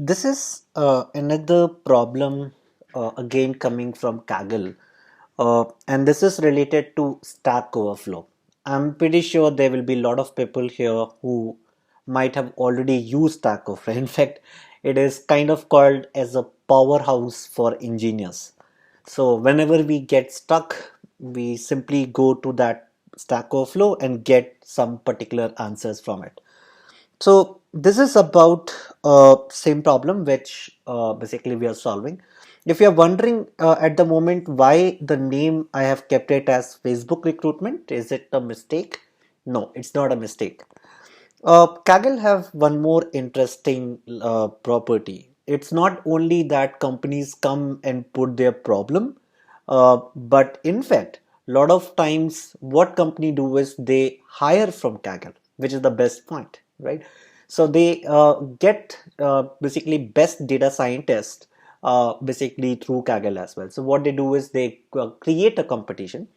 This is another problem again coming from Kaggle, and this is related to Stack Overflow. I'm pretty sure there will be a lot of people here who might have already used Stack Overflow. In fact, it is kind of called as a powerhouse for engineers. So whenever we get stuck, we simply go to that Stack Overflow and get some particular answers from it. So this is about same problem which basically we are solving. If you are wondering at the moment why the name I have kept it as Facebook recruitment, is it a mistake? No, it's not a mistake. Kaggle have one more interesting property. It's not only that companies come and put their problem, but in fact, a lot of times what company do is they hire from Kaggle, which is the best point, right? So they get basically best data scientists basically through Kaggle as well. So what they do is they create a competition,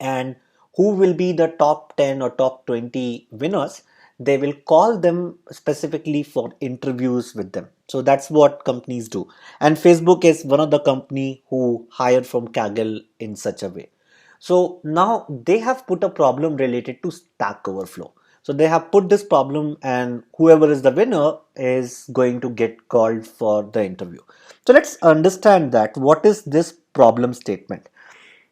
and who will be the top 10 or top 20 winners, they will call them specifically for interviews with them. So that's what companies do, and Facebook is one of the company who hired from Kaggle in such a way. So now they have put a problem related to Stack Overflow. So they have put this problem, and whoever is the winner is going to get called for the interview. So let's understand that what is this problem statement.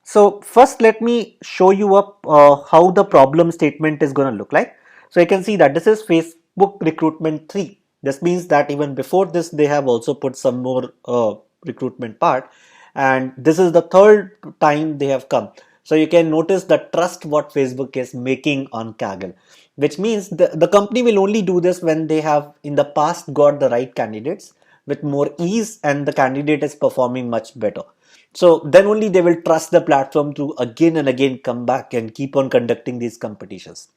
So first let me show you up how the problem statement is going to look like. So you can see that this is Facebook recruitment 3. This means that even before this they have also put some more recruitment part, and this is the third time they have come. So you can notice the trust what Facebook is making on Kaggle, which means the company will only do this when they have in the past got the right candidates with more ease and the candidate is performing much better. So then only they will trust the platform to again and again come back and keep on conducting these competitions.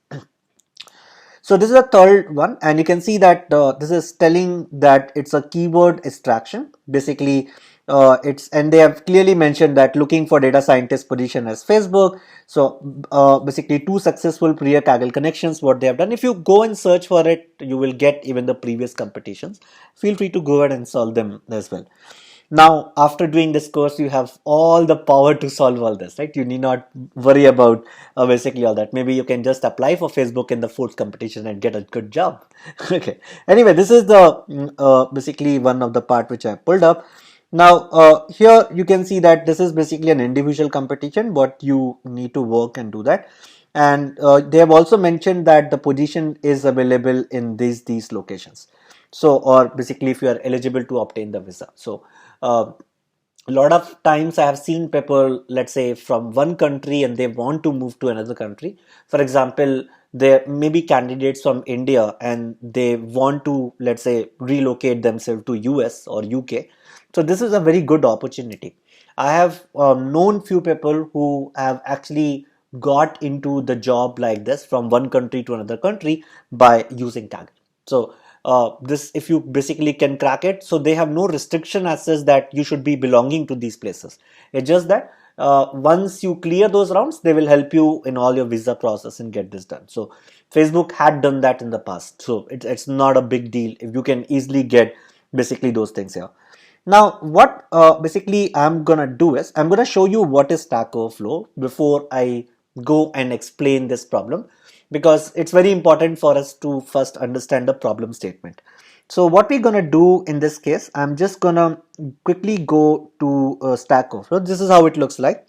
So this is the third one, and you can see that this is telling that it's a keyword extraction. Basically, it's and they have clearly mentioned that looking for data scientist position as Facebook. So basically, two successful prior Kaggle connections. What they have done. If you go and search for it, you will get even the previous competitions. Feel free to go ahead and solve them as well. Now, after doing this course, you have all the power to solve all this, right? You need not worry about basically all that. Maybe you can just apply for Facebook in the fourth competition and get a good job. Okay. Anyway, this is the basically one of the part which I pulled up. Now, here you can see that this is basically an individual competition, but you need to work and do that. And they have also mentioned that the position is available in these locations. So, or basically if you are eligible to obtain the visa. So, uh, a lot of times I have seen people, let's say from one country and they want to move to another country. For example, there may be candidates from India and they want to, let's say, relocate themselves to US or UK. So this is a very good opportunity. I have known few people who have actually got into the job like this from one country to another country by using Kaggle. So this, if you basically can crack it, so they have no restriction as such that you should be belonging to these places. It's just that once you clear those rounds, they will help you in all your visa process and get this done. So Facebook had done that in the past, so it's not a big deal if you can easily get basically those things here. Now, what basically I'm gonna do is I'm gonna show you what is Stack Overflow before I go and explain this problem, because it's very important for us to first understand the problem statement. So what we're gonna do in this case, I'm just gonna quickly go to Stack Overflow. This is how it looks like.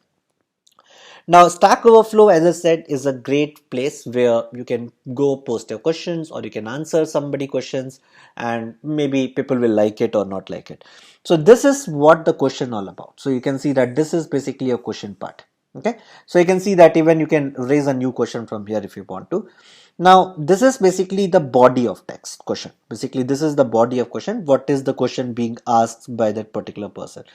Now, Stack Overflow, as I said, is a great place where you can go post your questions or you can answer somebody questions, and maybe people will like it or not like it. So this is what the question all about. So you can see that this is basically a question part. Okay. So you can see that even you can raise a new question from here if you want to. Now, this is basically the body of text question. Basically, this is the body of question. What is the question being asked by that particular person?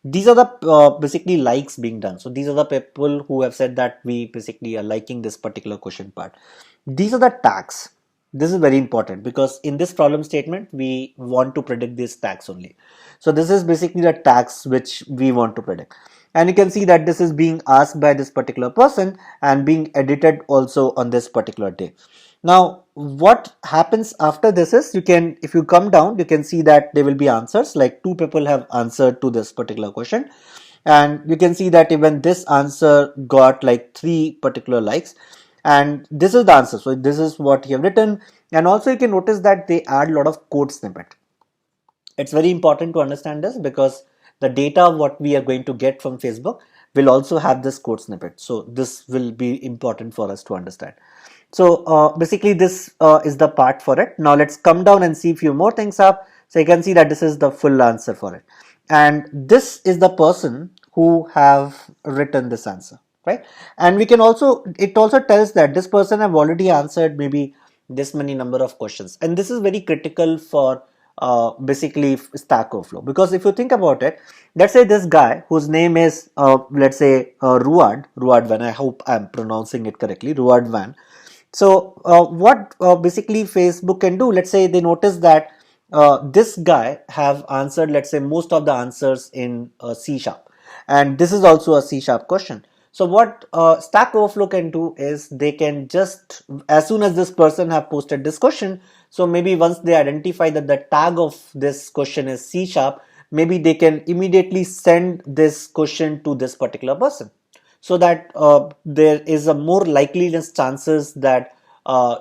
These are the basically likes being done. So these are the people who have said that we basically are liking this particular question part. These are the tags. This is very important because in this problem statement we want to predict these tags only. So this is basically the tags which we want to predict, and you can see that this is being asked by this particular person and being edited also on this particular day. Now, what happens after this is, you can, if you come down, you can see that there will be answers, like two people have answered to this particular question. And you can see that even this answer got like 3 particular likes. And this is the answer. So this is what you have written. And also you can notice that they add a lot of code snippet. It's very important to understand this, because the data what we are going to get from Facebook will also have this code snippet. So this will be important for us to understand. So basically this is the part for it. Now let's come down and see a few more things up. So you can see that this is the full answer for it. And this is the person who have written this answer, right? And we can also, it also tells that this person have already answered maybe this many number of questions. And this is very critical for basically Stack Overflow, because if you think about it, let's say this guy whose name is let's say Ruad Van, I hope I'm pronouncing it correctly, Ruad Van. So what basically Facebook can do, let's say they notice that this guy have answered, let's say, most of the answers in C sharp, and this is also a C sharp question. So what Stack Overflow can do is, they can just, as soon as this person have posted this question, so maybe once they identify that the tag of this question is C sharp, maybe they can immediately send this question to this particular person, so that there is a more likeliness chances that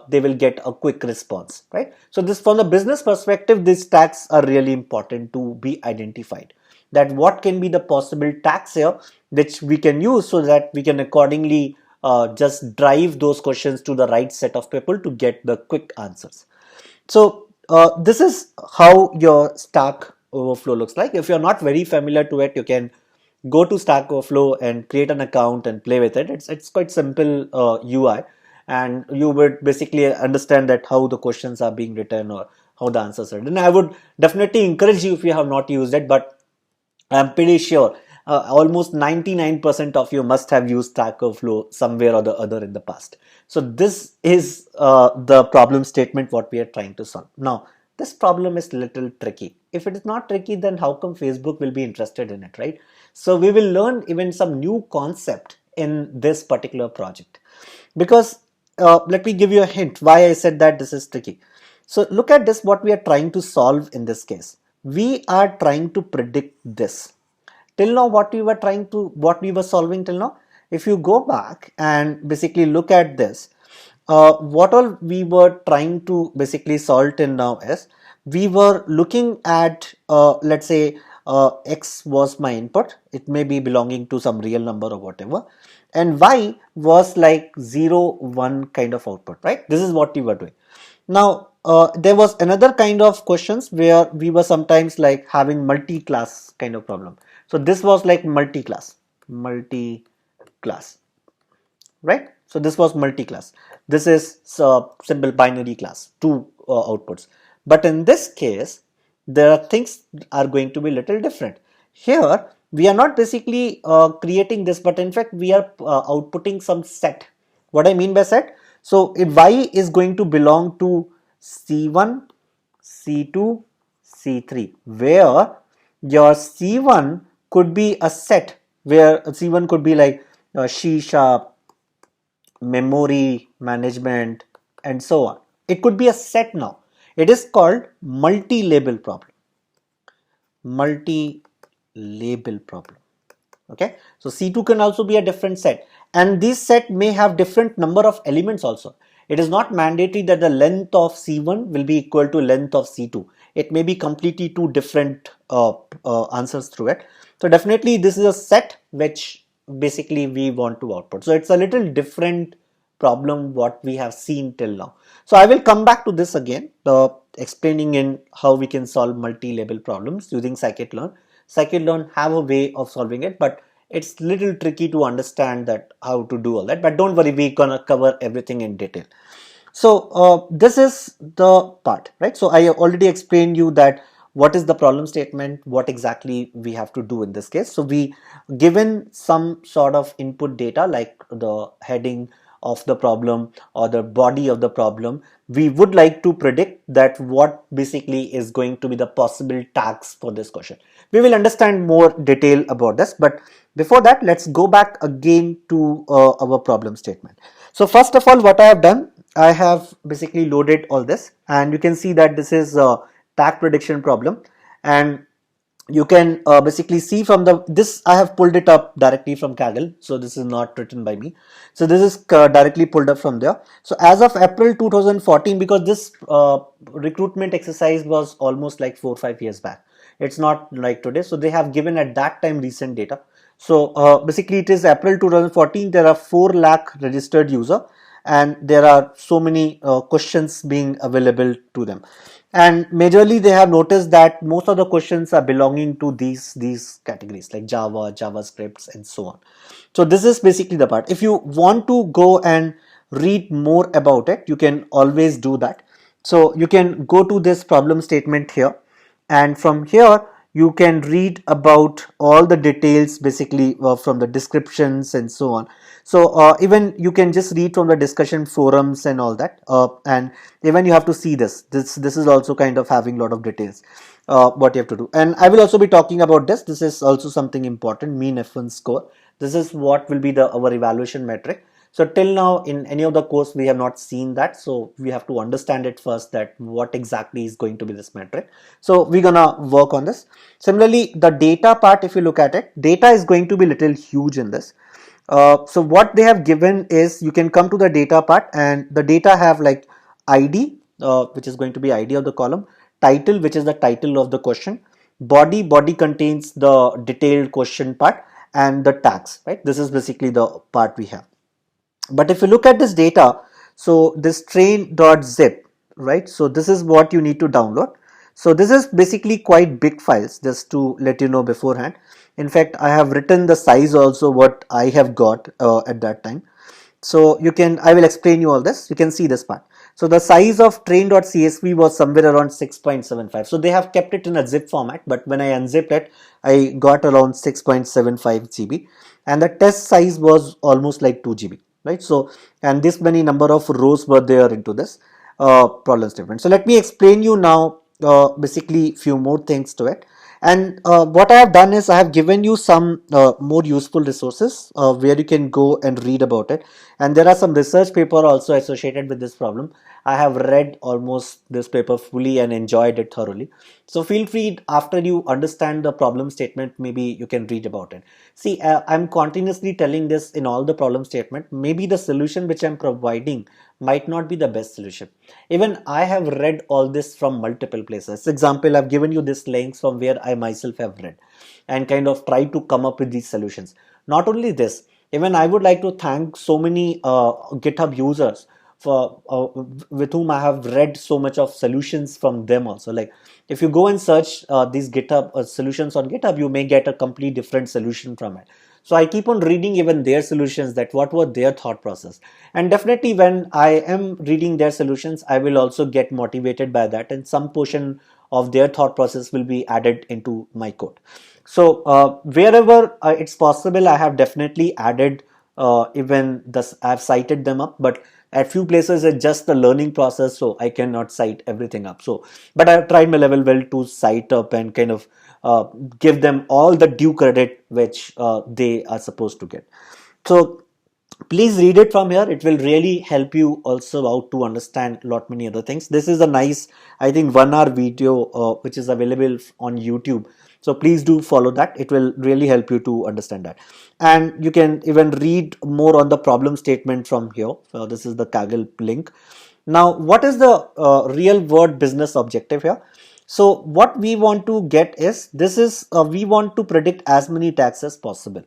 they will get a quick response, right? So this, from the business perspective, these tags are really important to be identified, that what can be the possible tags here which we can use, so that we can accordingly just drive those questions to the right set of people to get the quick answers. So this is how your Stack Overflow looks like. If you're not very familiar to it, you can go to Stack Overflow and create an account and play with it. It's quite simple UI, and you would basically understand that how the questions are being written or how the answers are written. I would definitely encourage you, if you have not used it, but I'm pretty sure almost 99% of you must have used Stack Overflow somewhere or the other in the past. So this is the problem statement what we are trying to solve. Now, this problem is little tricky. If it is not tricky, then how come Facebook will be interested in it, right? So we will learn even some new concept in this particular project. Because let me give you a hint why I said that this is tricky. So look at this, what we are trying to solve in this case. We are trying to predict this. Till now, what we were solving till now, if you go back and basically look at this, what all we were trying to basically solve till now is, we were looking at let's say x was my input, it may be belonging to some real number or whatever, and y was like 0 1 kind of output, right? This is what we were doing. Now there was another kind of questions where we were sometimes like having multi-class kind of problem. So this was like multi-class, right? So this was multi-class. This is simple binary class, two outputs. But in this case, there are things are going to be little different. Here, we are not basically creating this, but in fact, we are outputting some set. What I mean by set? So if y is going to belong to C1, C2, C3, where your C1 could be a set, where C1 could be like C sharp, memory management, and so on. It could be a set now. It is called multi-label problem. Multi-label problem. Okay, so C2 can also be a different set, and this set may have different number of elements also. It is not mandatory that the length of C1 will be equal to length of C2. It may be completely two different answers through it. So definitely this is a set which basically we want to output. So it's a little different problem what we have seen till now. So I will come back to this again, explaining in how we can solve multi-label problems using scikit-learn. Scikit-learn have a way of solving it, but it's little tricky to understand that how to do all that. But don't worry, we're gonna cover everything in detail. So this is the part, right? So I already explained you that what is the problem statement, what exactly we have to do in this case. So we given some sort of input data like the heading of the problem or the body of the problem, we would like to predict that what basically is going to be the possible tags for this question. We will understand more detail about this, but before that, let's go back again to our problem statement. So first of all, what I have done, I have basically loaded all this, and you can see that this is a tag prediction problem, and you can basically see from the this I have pulled it up directly from Kaggle, so this is not written by me. So this is directly pulled up from there. So as of April 2014, because this recruitment exercise was almost like 4 or 5 years back, it's not like today. So they have given at that time recent data. So basically it is April 2014. There are 4 lakh registered user, and there are so many questions being available to them, and majorly they have noticed that most of the questions are belonging to these categories like Java, JavaScripts, and so on. So this is basically the part. If you want to go and read more about it, you can always do that. So you can go to this problem statement here, and from here you can read about all the details basically from the descriptions and so on. So even you can just read from the discussion forums and all that, and even you have to see this is also kind of having a lot of details what you have to do. And I will also be talking about this is also something important, mean F1 score. This is what will be the our evaluation metric. So till now in any of the course we have not seen that, so we have to understand it first, that what exactly is going to be this metric. So we're gonna work on this. Similarly, the data part, if you look at it, data is going to be little huge in this. So what they have given is, you can come to the data part, and the data have like ID, which is going to be ID of the column, title, which is the title of the question, body contains the detailed question part, and the tags, right? This is basically the part we have. But if you look at this data, so this train.zip, right? So this is what you need to download. So this is basically quite big files, just to let you know beforehand. In fact, I have written the size also what I have got at that time. So you can, I will explain you all this. You can see this part. So the size of train.csv was somewhere around 6.75. So they have kept it in a zip format, but when I unzipped it, I got around 6.75 GB, and the test size was almost like 2 GB, right? So, and this many number of rows were there into this problem statement. So let me explain you now basically few more things to it. And what I have done is I have given you some more useful resources where you can go and read about it. And there are some research paper also associated with this problem. I have read almost this paper fully and enjoyed it thoroughly. So feel free, after you understand the problem statement, maybe you can read about it. See, I'm continuously telling this in all the problem statement. Maybe the solution which I'm providing might not be the best solution. Even I have read all this from multiple places. Example, I've given you this links from where I myself have read and kind of try to come up with these solutions. Not only this, even I would like to thank so many GitHub users for with whom I have read so much of solutions from them also. Like if you go and search these GitHub solutions on GitHub, you may get a complete different solution from it. So I keep on reading even their solutions, that what were their thought process. And definitely when I am reading their solutions, I will also get motivated by that, and some portion of their thought process will be added into my code. So wherever it's possible, I have definitely added even this, I've cited them up, but at few places it's just the learning process, so I cannot cite everything up. So, but I've tried my level well to cite up and kind of give them all the due credit which they are supposed to get. So please read it from here. It will really help you also out to understand a lot many other things. This is a nice, I think, 1 hour video which is available on YouTube. So please do follow that. It will really help you to understand that. And you can even read more on the problem statement from here. This is the Kaggle link. Now, what is the real world business objective here? So what we want to get is, this is we want to predict as many tags as possible,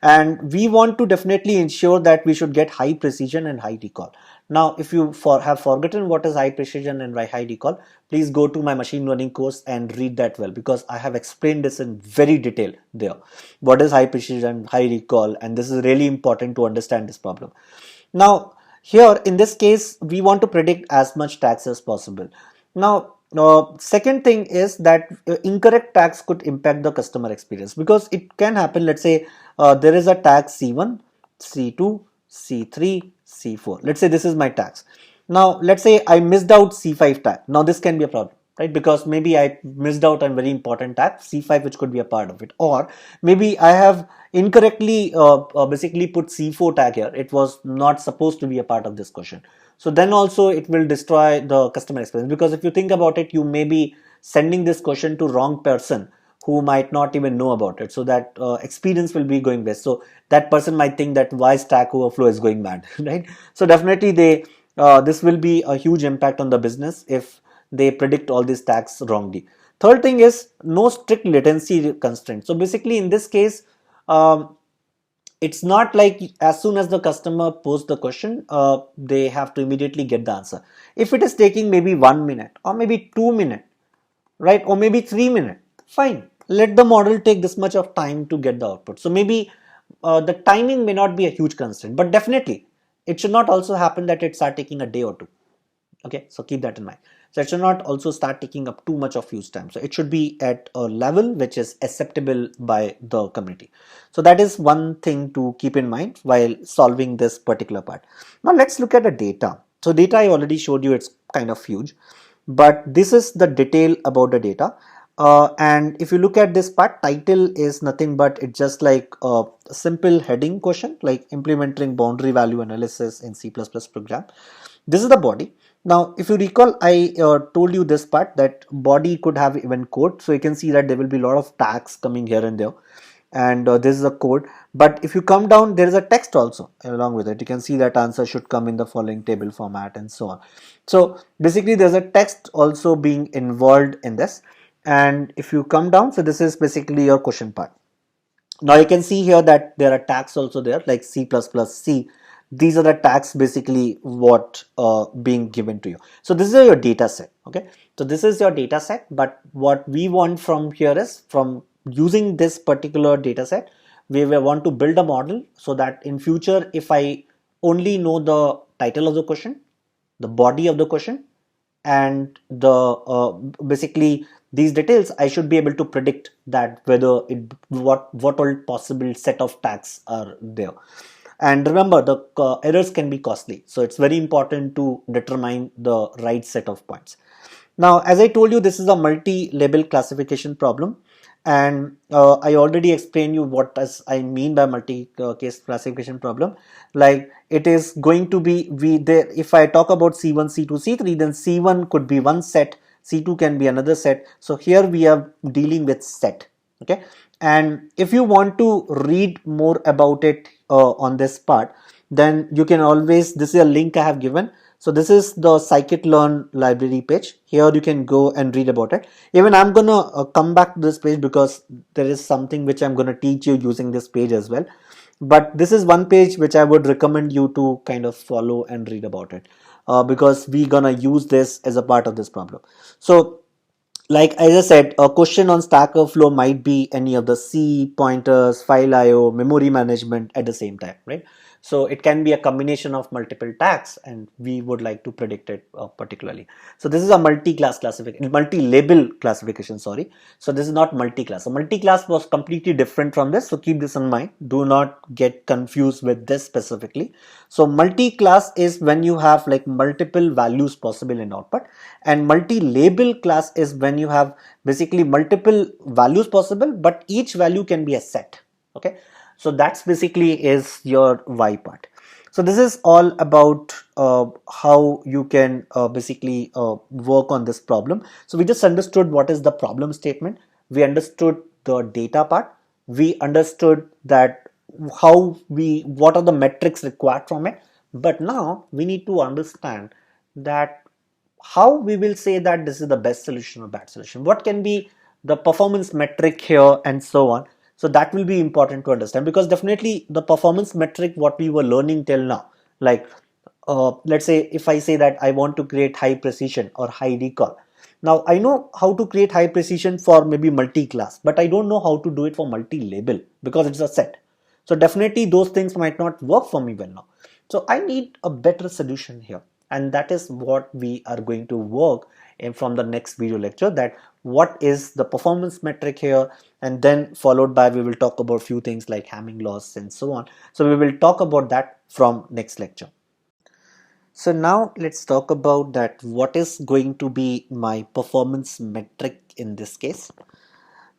and we want to definitely ensure that we should get high precision and high recall. Now if you have forgotten what is high precision and high recall, please go to my machine learning course and read that well, because I have explained this in very detail there, what is high precision, high recall, and this is really important to understand this problem. Now here in this case, we want to predict as much tax as possible. Now second thing is that incorrect tax could impact the customer experience, because it can happen. Let's say there is a tax C1, C2, C3, C4. Let's say this is my tax. Now let's say I missed out C5 tag. Now this can be a problem, right? Because maybe I missed out on very important tag C5, which could be a part of it, or maybe I have incorrectly basically put C4 tag here. It was not supposed to be a part of this question. So then also it will destroy the customer experience, because if you think about it, you may be sending this question to wrong person who might not even know about it. So that experience will be going west. So that person might think that why Stack Overflow is going bad, right? So definitely this will be a huge impact on the business if they predict all these tags wrongly. Third thing is no strict latency constraint. So basically in this case, it's not like as soon as the customer posts the question, they have to immediately get the answer. If it is taking maybe 1 minute or maybe 2 minutes, right, or maybe 3 minutes, fine, let the model take this much of time to get the output. So maybe the timing may not be a huge constraint, but definitely it should not also happen that it start taking a day or two. Okay, so keep that in mind. So it should not also start taking up too much of use time. So it should be at a level which is acceptable by the community. So that is one thing to keep in mind while solving this particular part. Now let's look at the data. So data I already showed you, it's kind of huge, but this is the detail about the data. And if you look at this part, title is nothing but it's just like a simple heading question like implementing boundary value analysis in C++ program. This is the body. Now if you recall, I told you this part that body could have even code. So you can see that there will be a lot of tags coming here and there, and this is a code. But if you come down, there is a text also along with it. You can see that answer should come in the following table format and so on. So basically there's a text also being involved in this. And if you come down, so this is basically your question part. Now you can see here that there are tags also there like C++, C. These are the tags basically what being given to you. So this is your data set. Okay, so this is your data set, but what we want from here is, from using this particular data set, we will want to build a model so that in future, if I only know the title of the question, the body of the question, and the basically these details, I should be able to predict that whether it what all possible set of tags are there. And remember, the errors can be costly, so it's very important to determine the right set of points. Now, as I told you, this is a multi-label classification problem, and I already explained you what does I mean by multi-case classification problem. Like it is going to be there. If I talk about C1, C2, C3, then C1 could be one set, C2 can be another set. So here we are dealing with set. Okay, and if you want to read more about it on this part, then you can always, this is a link I have given. So this is the scikit-learn library page. Here you can go and read about it. Even I'm gonna come back to this page because there is something which I'm gonna teach you using this page as well. But this is one page which I would recommend you to kind of follow and read about it, because we're gonna use this as a part of this problem. So like as I said, a question on Stack Overflow might be any of the C, pointers, file IO, memory management at the same time, right? So it can be a combination of multiple tags, and we would like to predict it particularly. So this is a multi-class classification, multi-label classification, sorry. So this is not multi-class. So multi-class was completely different from this. So keep this in mind. Do not get confused with this specifically. So multi-class is when you have like multiple values possible in output, and multi-label class is when you have basically multiple values possible, but each value can be a set. Okay, so that's basically is your Y part. So this is all about how you can basically work on this problem. So we just understood what is the problem statement. We understood the data part. We understood that what are the metrics required from it. But now we need to understand that how we will say that this is the best solution or bad solution. What can be the performance metric here and so on. So that will be important to understand, because definitely the performance metric what we were learning till now, like let's say if I say that I want to create high precision or high recall. Now I know how to create high precision for maybe multi-class, but I don't know how to do it for multi-label because it's a set. So definitely those things might not work for me well now. So I need a better solution here. And that is what we are going to work in from the next video lecture, that what is the performance metric here, and then followed by we will talk about few things like Hamming loss and so on. So we will talk about that from next lecture. So now let's talk about that what is going to be my performance metric in this case.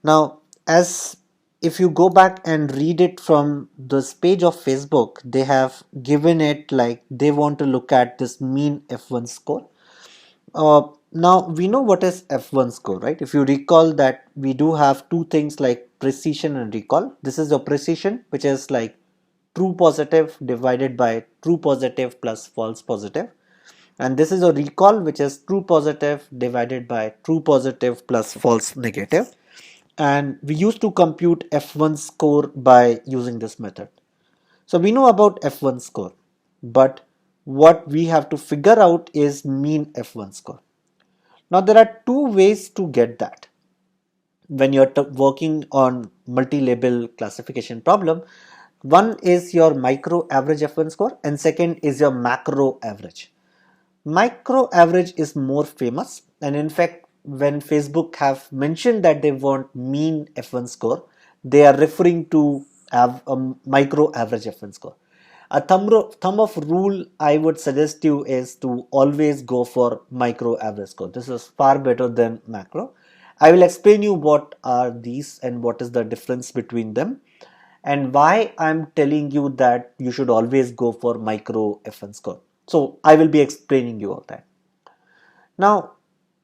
Now, as if you go back and read it from this page of Facebook, they have given it like they want to look at this mean F1 score. Now we know what is F1 score, right? If you recall that we do have two things like precision and recall. This is your precision, which is like true positive divided by true positive plus false positive. And this is a recall, which is true positive divided by true positive plus false negative. And we used to compute F1 score by using this method. So we know about F1 score, but what we have to figure out is mean F1 score. Now there are two ways to get that. When you're working on multi-label classification problem, one is your micro average F1 score and second is your macro average. Micro average is more famous, and in fact when Facebook have mentioned that they want mean F1 score, they are referring to a micro average F1 score. A thumb of rule I would suggest you is to always go for micro average score. This is far better than macro. I will explain you what are these and what is the difference between them and why I'm telling you that you should always go for micro F1 score. So I will be explaining you all that. Now,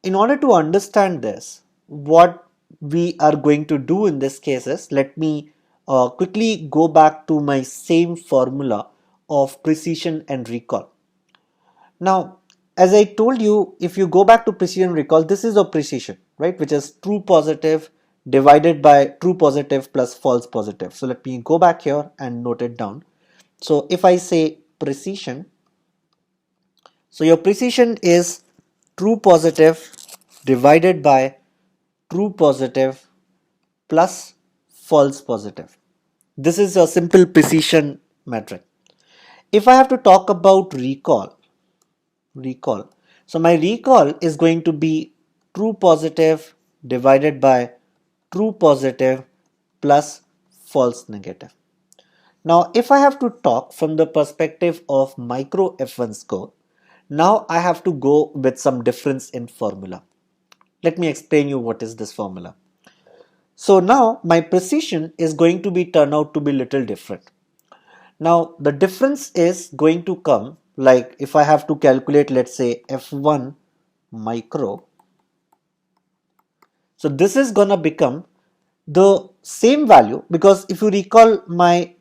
in order to understand this, what we are going to do in this case is, let me quickly go back to my same formula of precision and recall. Now, as I told you, if you go back to precision recall, this is a precision, right, which is true positive divided by true positive plus false positive. So let me go back here and note it down. So if I say precision, so your precision is true positive divided by true positive plus false positive. This is a simple precision metric. If I have to talk about recall. So my recall is going to be true positive divided by true positive plus false negative. Now, if I have to talk from the perspective of micro F1 score, now I have to go with some difference in formula. Let me explain you what is this formula. So now my precision is going to be turn out to be little different. Now the difference is going to come like if I have to calculate, let's say F1 micro. So this is gonna become the same value, because if you recall my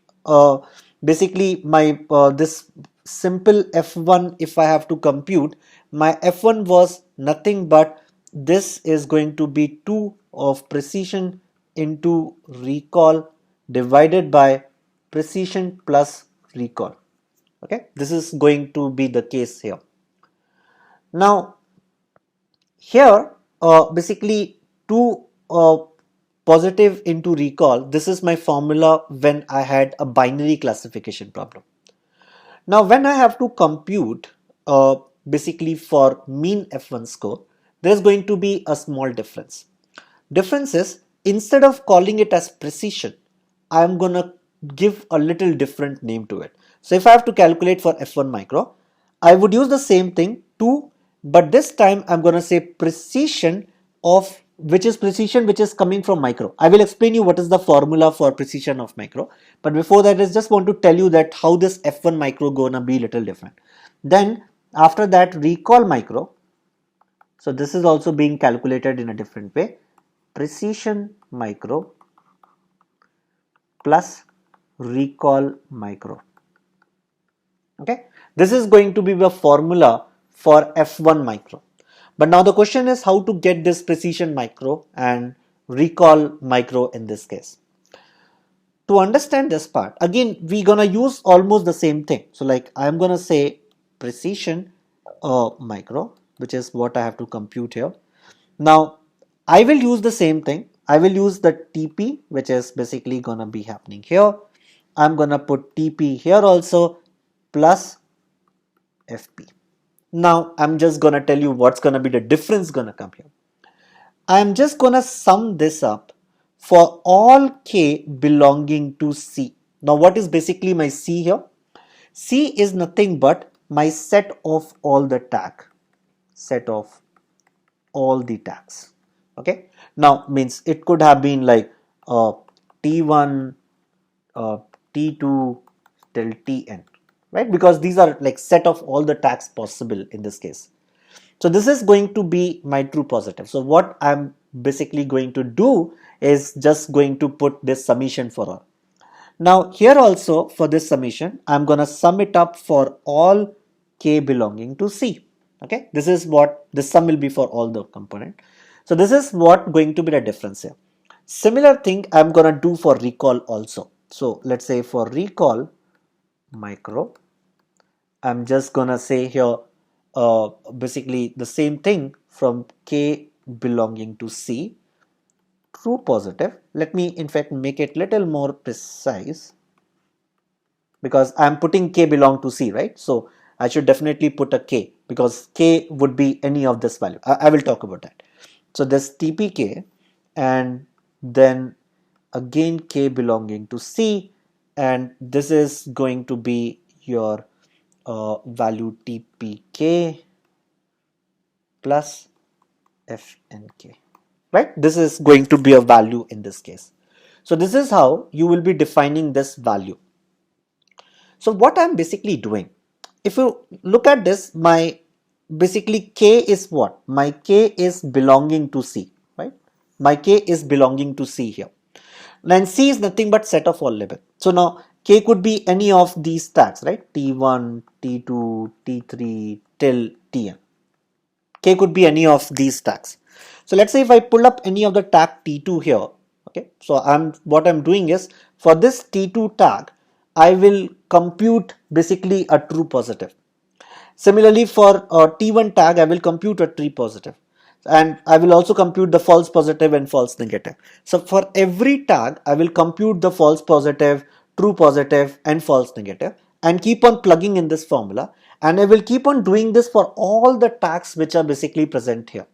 basically my this simple F1, if I have to compute, my F1 was nothing but this is going to be 2 of precision into recall divided by precision plus recall. Okay, this is going to be the case here. Now here basically 2 positive into recall, this is my formula when I had a binary classification problem. Now when I have to compute basically for mean F1 score, there's going to be a small difference. Difference is, instead of calling it as precision, I'm gonna give a little different name to it. So if I have to calculate for F1 micro, I would use the same thing 2, but this time I'm gonna say precision of which is precision which is coming from micro. I will explain you what is the formula for precision of micro, but before that I just want to tell you that how this F1 micro gonna be little different. Then after that recall micro, so this is also being calculated in a different way. Precision micro plus recall micro. Okay, this is going to be the formula for F1 micro. But now the question is how to get this precision micro and recall micro in this case. To understand this part, again we gonna use almost the same thing. So like I'm gonna say precision micro, which is what I have to compute here. Now I will use the same thing. I will use the TP, which is basically gonna be happening here. I'm gonna put TP here also plus FP. Now I'm just gonna tell you what's gonna be the difference gonna come here. I'm just gonna sum this up for all K belonging to C. Now what is basically my C here? C is nothing but my set of all the tag, set of all the tags. Okay, now means it could have been like t1, uh, t2 till tn, right? Because these are like set of all the tags possible in this case. So this is going to be my true positive. So what I'm basically going to do is just going to put this summation for all. Now here also for this summation, I'm going to sum it up for all k belonging to C. Okay, this is what the sum will be for all the component. So this is what going to be the difference here. Similar thing I'm going to do for recall also. So let's say for recall micro, I'm just going to say here basically the same thing from k belonging to C, true positive. Let me in fact make it little more precise, because I'm putting k belong to C, right? So I should definitely put a k, because k would be any of this value. I will talk about that. So this tpk, and then again k belonging to C, and this is going to be your value tpk plus fnk, right? This is going to be a value in this case. So this is how you will be defining this value. So what I'm basically doing, if you look at this, my basically k is what? My k is belonging to C, right? My k is belonging to C here. And C is nothing but set of all label. So now k could be any of these tags, right? T1, T2, T3 till Tn. K could be any of these tags. So let's say if I pull up any of the tag T2 here, okay, so what I'm doing is for this T2 tag, I will compute basically a true positive. Similarly for T1 tag, I will compute a true positive, and I will also compute the false positive and false negative. So for every tag, I will compute the false positive, true positive and false negative, and keep on plugging in this formula, and I will keep on doing this for all the tags which are basically present here.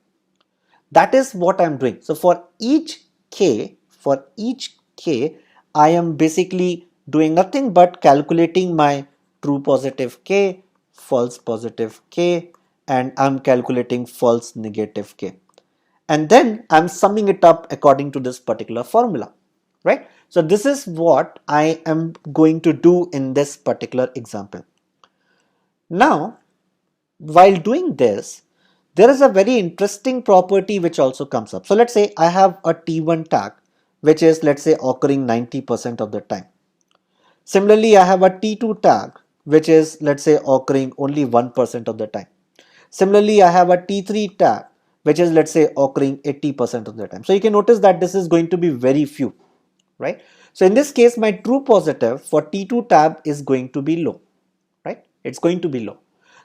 That is what I'm doing. So for each k, I am basically doing nothing but calculating my true positive k, false positive k, and I'm calculating false negative k. And then I'm summing it up according to this particular formula, right? So this is what I am going to do in this particular example. Now, while doing this, there is a very interesting property which also comes up. So let's say I have a T1 tag, which is, let's say, occurring 90% of the time. Similarly, I have a T2 tag, which is, let's say, occurring only 1% of the time. Similarly, I have a T3 tag, which is, let's say, occurring 80% of the time. So you can notice that this is going to be very few, right? So in this case, my true positive for T2 tab is going to be low, right? It's going to be low.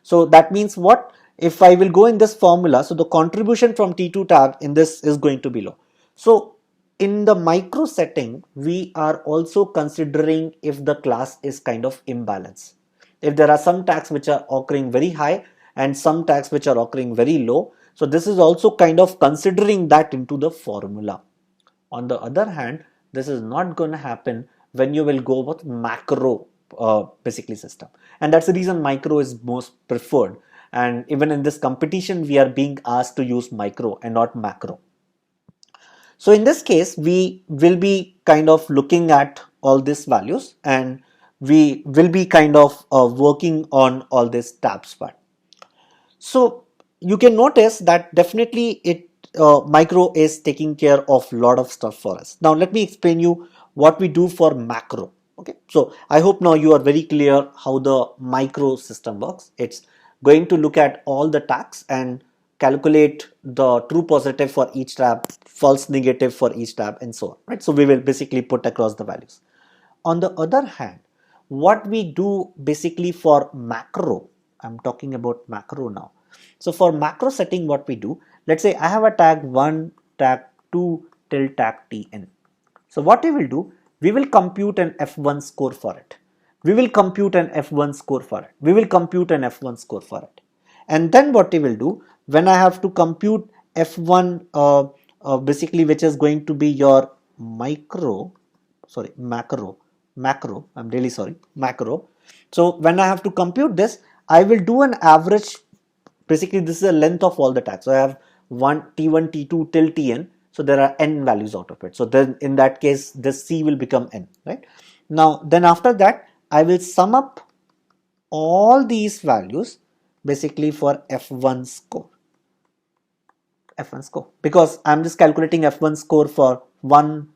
So that means what? If I will go in this formula, so the contribution from T2 tab in this is going to be low. So in the micro setting, we are also considering if the class is kind of imbalance. If there are some tags which are occurring very high and some tags which are occurring very low. So this is also kind of considering that into the formula. On the other hand, this is not going to happen when you will go with macro basically system, and that's the reason micro is most preferred, and even in this competition we are being asked to use micro and not macro. So in this case we will be kind of looking at all these values, and we will be kind of working on all these tabs part. So you can notice that definitely it micro is taking care of a lot of stuff for us. Now let me explain you what we do for macro. Okay, so I hope now you are very clear how the micro system works. It's going to look at all the tags and calculate the true positive for each tab, false negative for each tab, and so on, right? So we will basically put across the values. On the other hand, what we do basically for macro, I'm talking about macro now. So for macro setting, what we do, let's say I have a tag 1, tag 2 till tag tn. So what we will do, we will compute an F1 score for it. We will compute an F1 score for it. We will compute an F1 score for it. And then what we will do, when I have to compute F1, basically which is going to be your macro, I'm really sorry, macro. So when I have to compute this, I will do an average. Basically, this is the length of all the tags. So I have T1, T2 till Tn. So there are n values out of it. So then in that case, this C will become n, right? Now, then after that, I will sum up all these values basically for F1 score. F1 score, because I'm just calculating F1 score for 1,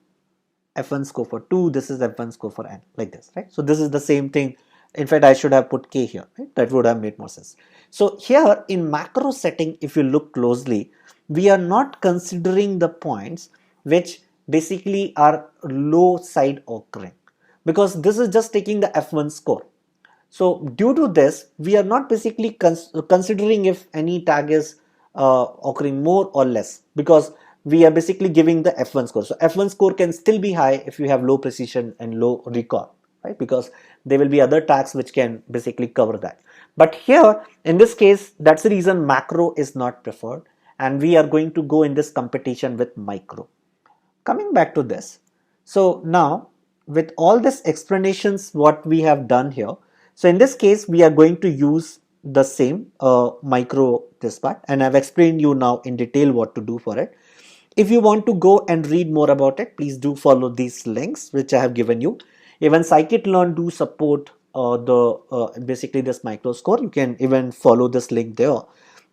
F1 score for 2, this is F1 score for n, like this, right? So this is the same thing. In fact, I should have put k here, right? That would have made more sense. So here in macro setting, if you look closely, we are not considering the points which basically are low side occurring, because this is just taking the F1 score. So due to this, we are not basically considering if any tag is occurring more or less, because we are basically giving the F1 score. So F1 score can still be high if you have low precision and low recall, right? Because there will be other tags which can basically cover that. But here, in this case, that's the reason macro is not preferred, and we are going to go in this competition with micro. Coming back to this, so now with all this explanations what we have done here, so in this case we are going to use the same micro this part, and I've explained you now in detail what to do for it. If you want to go and read more about it, please do follow these links which I have given you. Even scikit-learn do support the basically this micro score. You can even follow this link there.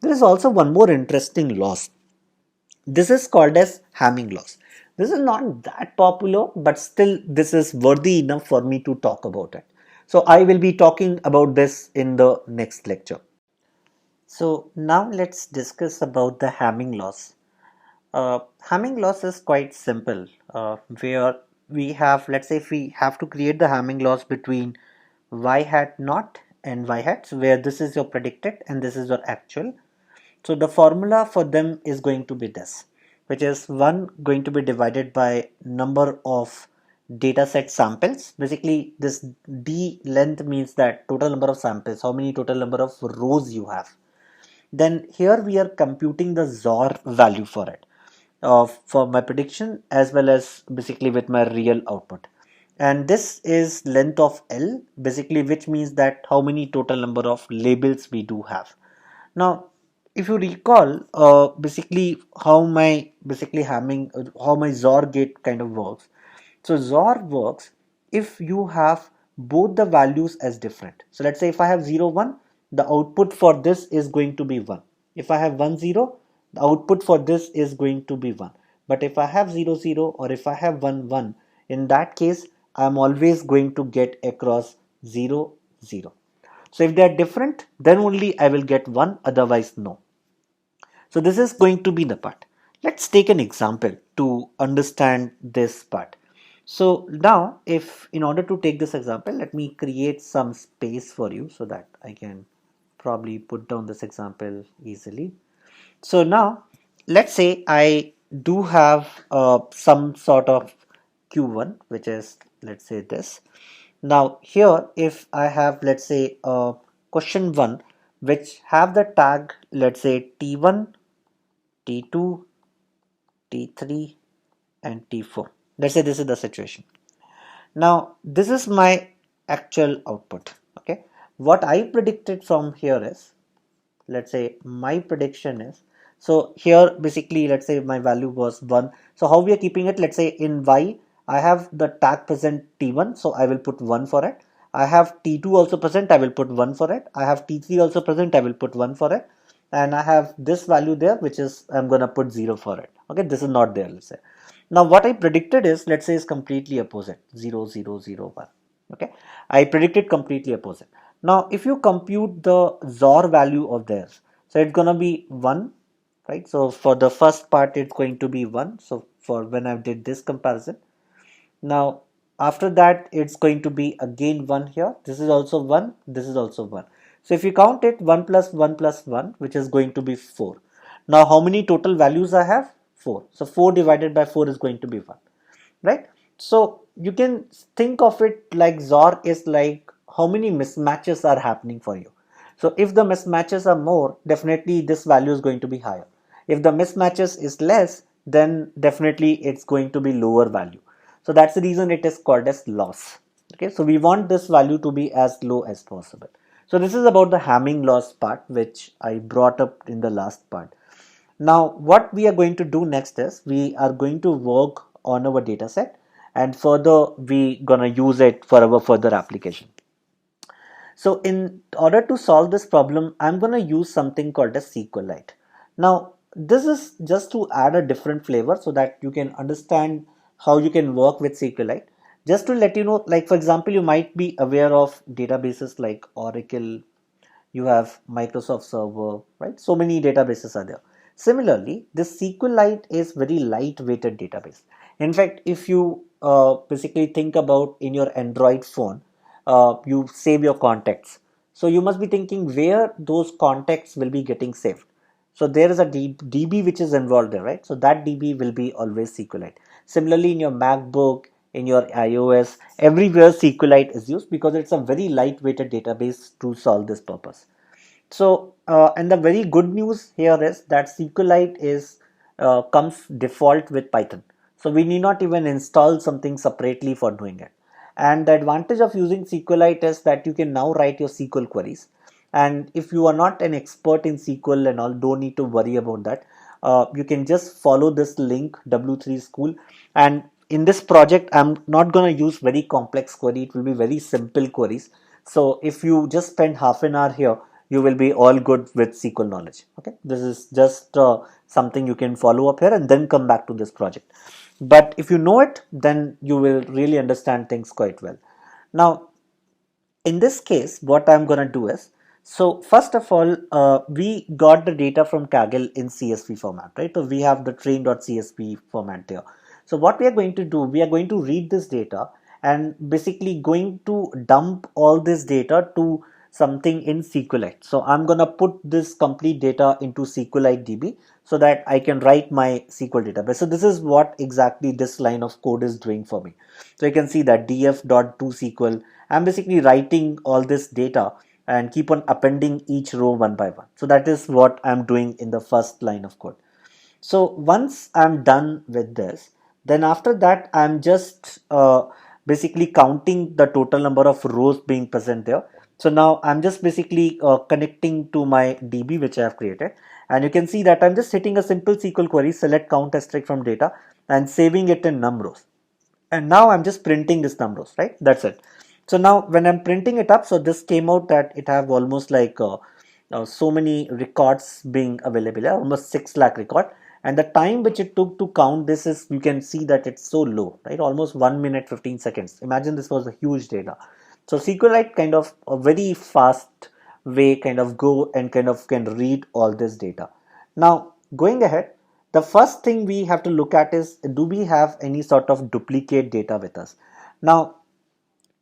There is also one more interesting loss. This is called as Hamming loss. This is not that popular, but still this is worthy enough for me to talk about it. So I will be talking about this in the next lecture. So now let's discuss about the Hamming loss. Hamming loss is quite simple, where we have, let's say if we have to create the Hamming loss between y hat naught and y hat, where this is your predicted and this is your actual. So the formula for them is going to be this, which is 1 going to be divided by number of data set samples. Basically this D length means that total number of samples, how many total number of rows you have. Then here we are computing the XOR value for it, for my prediction as well as basically with my real output. And this is length of L, basically, which means that how many total number of labels we do have. Now, if you recall, basically how my how my XOR gate kind of works. So XOR works if you have both the values as different. So let's say if I have 0, 1, the output for this is going to be 1. If I have 1, 0, the output for this is going to be 1. But if I have 0, 0 or if I have 1, 1, in that case, I'm always going to get across 0, 0. So if they are different, then only I will get 1, otherwise no. So this is going to be the part. Let's take an example to understand this part. So now if in order to take this example, let me create some space for you so that I can probably put down this example easily. So now let's say I do have some sort of Q1, which is, let's say, this. Now here if I have, let's say, question 1 which have the tag, let's say, T1, T2, T3 and T4. Let's say this is the situation. Now this is my actual output. Okay, what I predicted from here is, let's say my prediction is, so here basically let's say my value was 1. So how we are keeping it, let's say in Y I have the tag present T1, so I will put 1 for it. I have T2 also present, I will put 1 for it. I have T3 also present, I will put 1 for it. And I have this value there, which is I'm gonna put 0 for it. Okay, this is not there, let's say. Now what I predicted is, let's say, is completely opposite, 0, 0, 0, 1. Okay, I predicted completely opposite. Now if you compute the XOR value of theirs, so it's gonna be 1, right? So for the first part it's going to be 1. So for when I did this comparison, now after that it's going to be again 1 here. This is also 1, this is also 1. So if you count it, 1 plus 1 plus 1, which is going to be 4. Now how many total values I have? 4. So 4 divided by 4 is going to be 1, right? So you can think of it like XOR is like how many mismatches are happening for you. So if the mismatches are more, definitely this value is going to be higher. If the mismatches is less, then definitely it's going to be lower value. So that's the reason it is called as loss. Okay, so we want this value to be as low as possible. So this is about the Hamming loss part, which I brought up in the last part. Now, what we are going to do next is we are going to work on our data set, and further we gonna use it for our further application. So in order to solve this problem, I'm going to use something called as SQLite. Now, this is just to add a different flavor so that you can understand how you can work with SQLite. Just to let you know, like for example, you might be aware of databases like Oracle, you have Microsoft Server, right? So many databases are there. Similarly, this SQLite is very lightweighted database. In fact, if you basically think about in your Android phone, you save your contacts. So you must be thinking where those contacts will be getting saved. So there is a DB which is involved there, right? So that DB will be always SQLite. Similarly, in your MacBook, in your iOS, everywhere SQLite is used because it's a very lightweighted database to solve this purpose. So, and the very good news here is that SQLite is comes default with Python. So we need not even install something separately for doing it. And the advantage of using SQLite is that you can now write your SQL queries. And if you are not an expert in SQL and all, don't need to worry about that. You can just follow this link W3 School. And in this project, I'm not going to use very complex query. It will be very simple queries. So if you just spend half an hour here, you will be all good with SQL knowledge. Okay, this is just something you can follow up here and then come back to this project. But if you know it, then you will really understand things quite well. Now, in this case, what I'm going to do is, so first of all, we got the data from Kaggle in CSV format, right? So we have the train.csv format there. So what we are going to do, we are going to read this data and basically going to dump all this data to something in SQLite. So I'm going to put this complete data into SQLite DB so that I can write my SQL database. So this is what exactly this line of code is doing for me. So you can see that df.toSQL. I'm basically writing all this data and keep on appending each row one by one. So that is what I'm doing in the first line of code. So once I'm done with this, then after that, I'm just basically counting the total number of rows being present there. So now I'm just basically connecting to my DB which I have created. And you can see that I'm just hitting a simple SQL query, select count asterisk from data and saving it in num rows. And now I'm just printing this num rows, right? That's it. So now when I'm printing it up, so this came out that it have almost like so many records being available, almost 6 lakh record. And the time which it took to count this is, you can see that it's so low, right? Almost 1 minute 15 seconds. Imagine this was a huge data. So SQLite kind of a very fast way kind of go and kind of can read all this data. Now going ahead, the first thing we have to look at is, do we have any sort of duplicate data with us? Now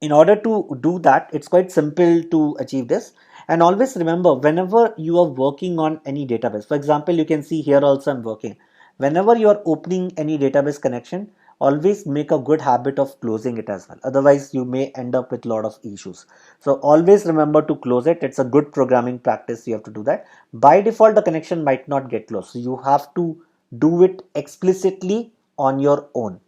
in order to do that, it's quite simple to achieve this. And always remember, whenever you are working on any database, for example, you can see here also I'm working. Whenever you are opening any database connection, always make a good habit of closing it as well. Otherwise, you may end up with a lot of issues. So always remember to close it. It's a good programming practice. You have to do that. By default, the connection might not get closed. So you have to do it explicitly on your own.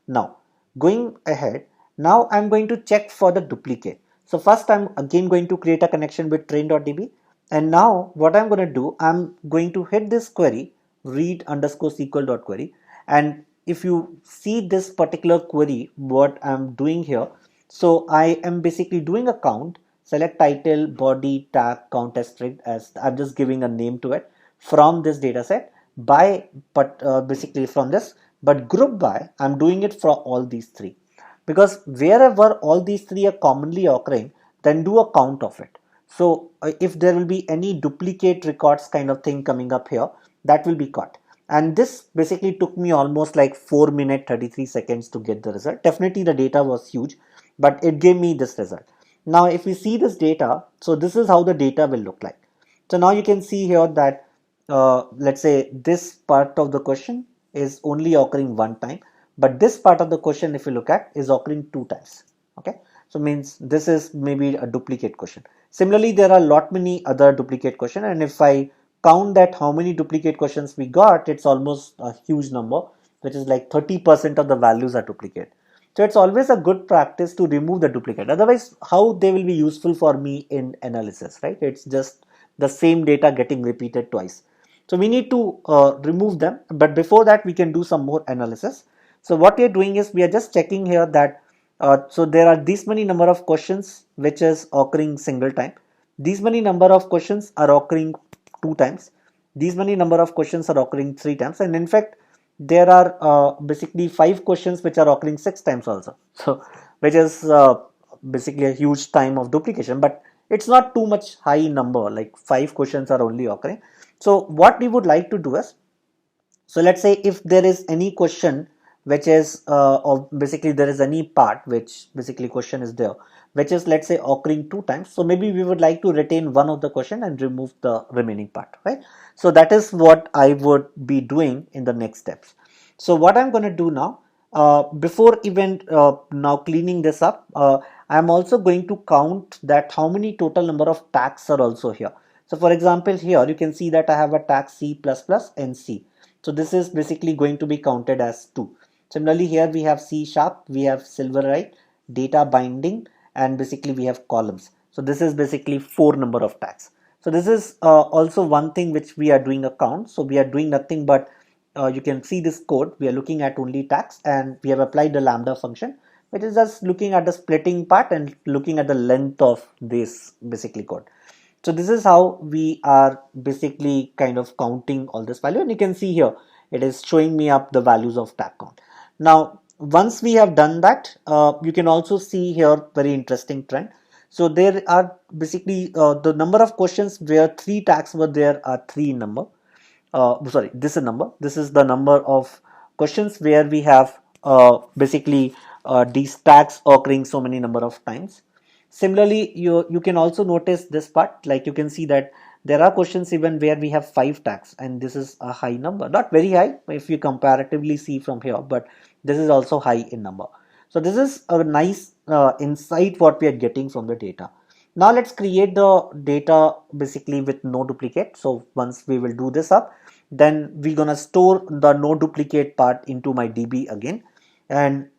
Now, going ahead, now I'm going to check for the duplicate. So first I'm again going to create a connection with train.db. And now what I'm going to do, I'm going to hit this query, read underscore SQL.query. And if you see this particular query, what I'm doing here, so I am basically doing a count, select title, body, tag, count as string, as I'm just giving a name to it from this data set by, but basically from this, but group by, I'm doing it for all these three, because wherever all these three are commonly occurring, then do a count of it. So if there will be any duplicate records kind of thing coming up here, that will be caught. And this basically took me almost like 4 minutes 33 seconds to get the result. Definitely the data was huge, but it gave me this result. Now if we see this data, so this is how the data will look like. So now you can see here that let's say this part of the question is only occurring one time, but this part of the question, if you look at, is occurring two times. Okay, so means this is maybe a duplicate question. Similarly, there are a lot many other duplicate question, and if I count that how many duplicate questions we got, it's almost a huge number, which is like 30% of the values are duplicate. So it's always a good practice to remove the duplicate. Otherwise, how they will be useful for me in analysis, right? It's just the same data getting repeated twice. So we need to remove them. But before that, we can do some more analysis. So what we are doing is we are just checking here that so there are this many number of questions which is occurring single time. These many number of questions are occurring two times. These many number of questions are occurring three times, and in fact there are basically five questions which are occurring six times also. So which is basically a huge time of duplication, but it's not too much high number, like five questions are only occurring. So what we would like to do is, so let's say if there is any question which is or basically there is any part which basically question is there which is, let's say, occurring two times, so maybe we would like to retain one of the question and remove the remaining part, right? So that is what I would be doing in the next steps. So what I'm going to do now, before even now cleaning this up, I'm also going to count that how many total number of tags are also here. So for example, here you can see that I have a tag C++ and C. So this is basically going to be counted as 2. Similarly, here we have C sharp, we have Silverlight, data binding, and basically we have columns. So this is basically 4 number of tags. So this is also one thing which we are doing a count. So we are doing nothing but you can see this code. We are looking at only tags, and we have applied the lambda function, which is just looking at the splitting part and looking at the length of this basically code. So this is how we are basically kind of counting all this value, and you can see here it is showing me up the values of tag count. Now once we have done that, you can also see here very interesting trend. So there are basically the number of questions where 3 tags were there are 3 in number. Sorry, this is number. This is the number of questions where we have basically these tags occurring so many number of times. Similarly, you can also notice this part, like you can see that there are questions even where we have 5 tags, and this is a high number, not very high if you comparatively see from here, but this is also high in number. So this is a nice insight what we are getting from the data. Now let's create the data basically with no duplicate. So once we will do this up, then we're gonna store the no duplicate part into my DB again, and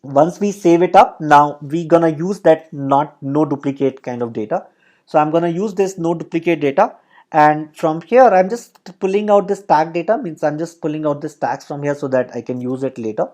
once we save it up, now we're gonna use that not no duplicate kind of data. So I'm gonna use this no duplicate data, and from here I'm just pulling out this tag data, means I'm just pulling out this tags from here so that I can use it later.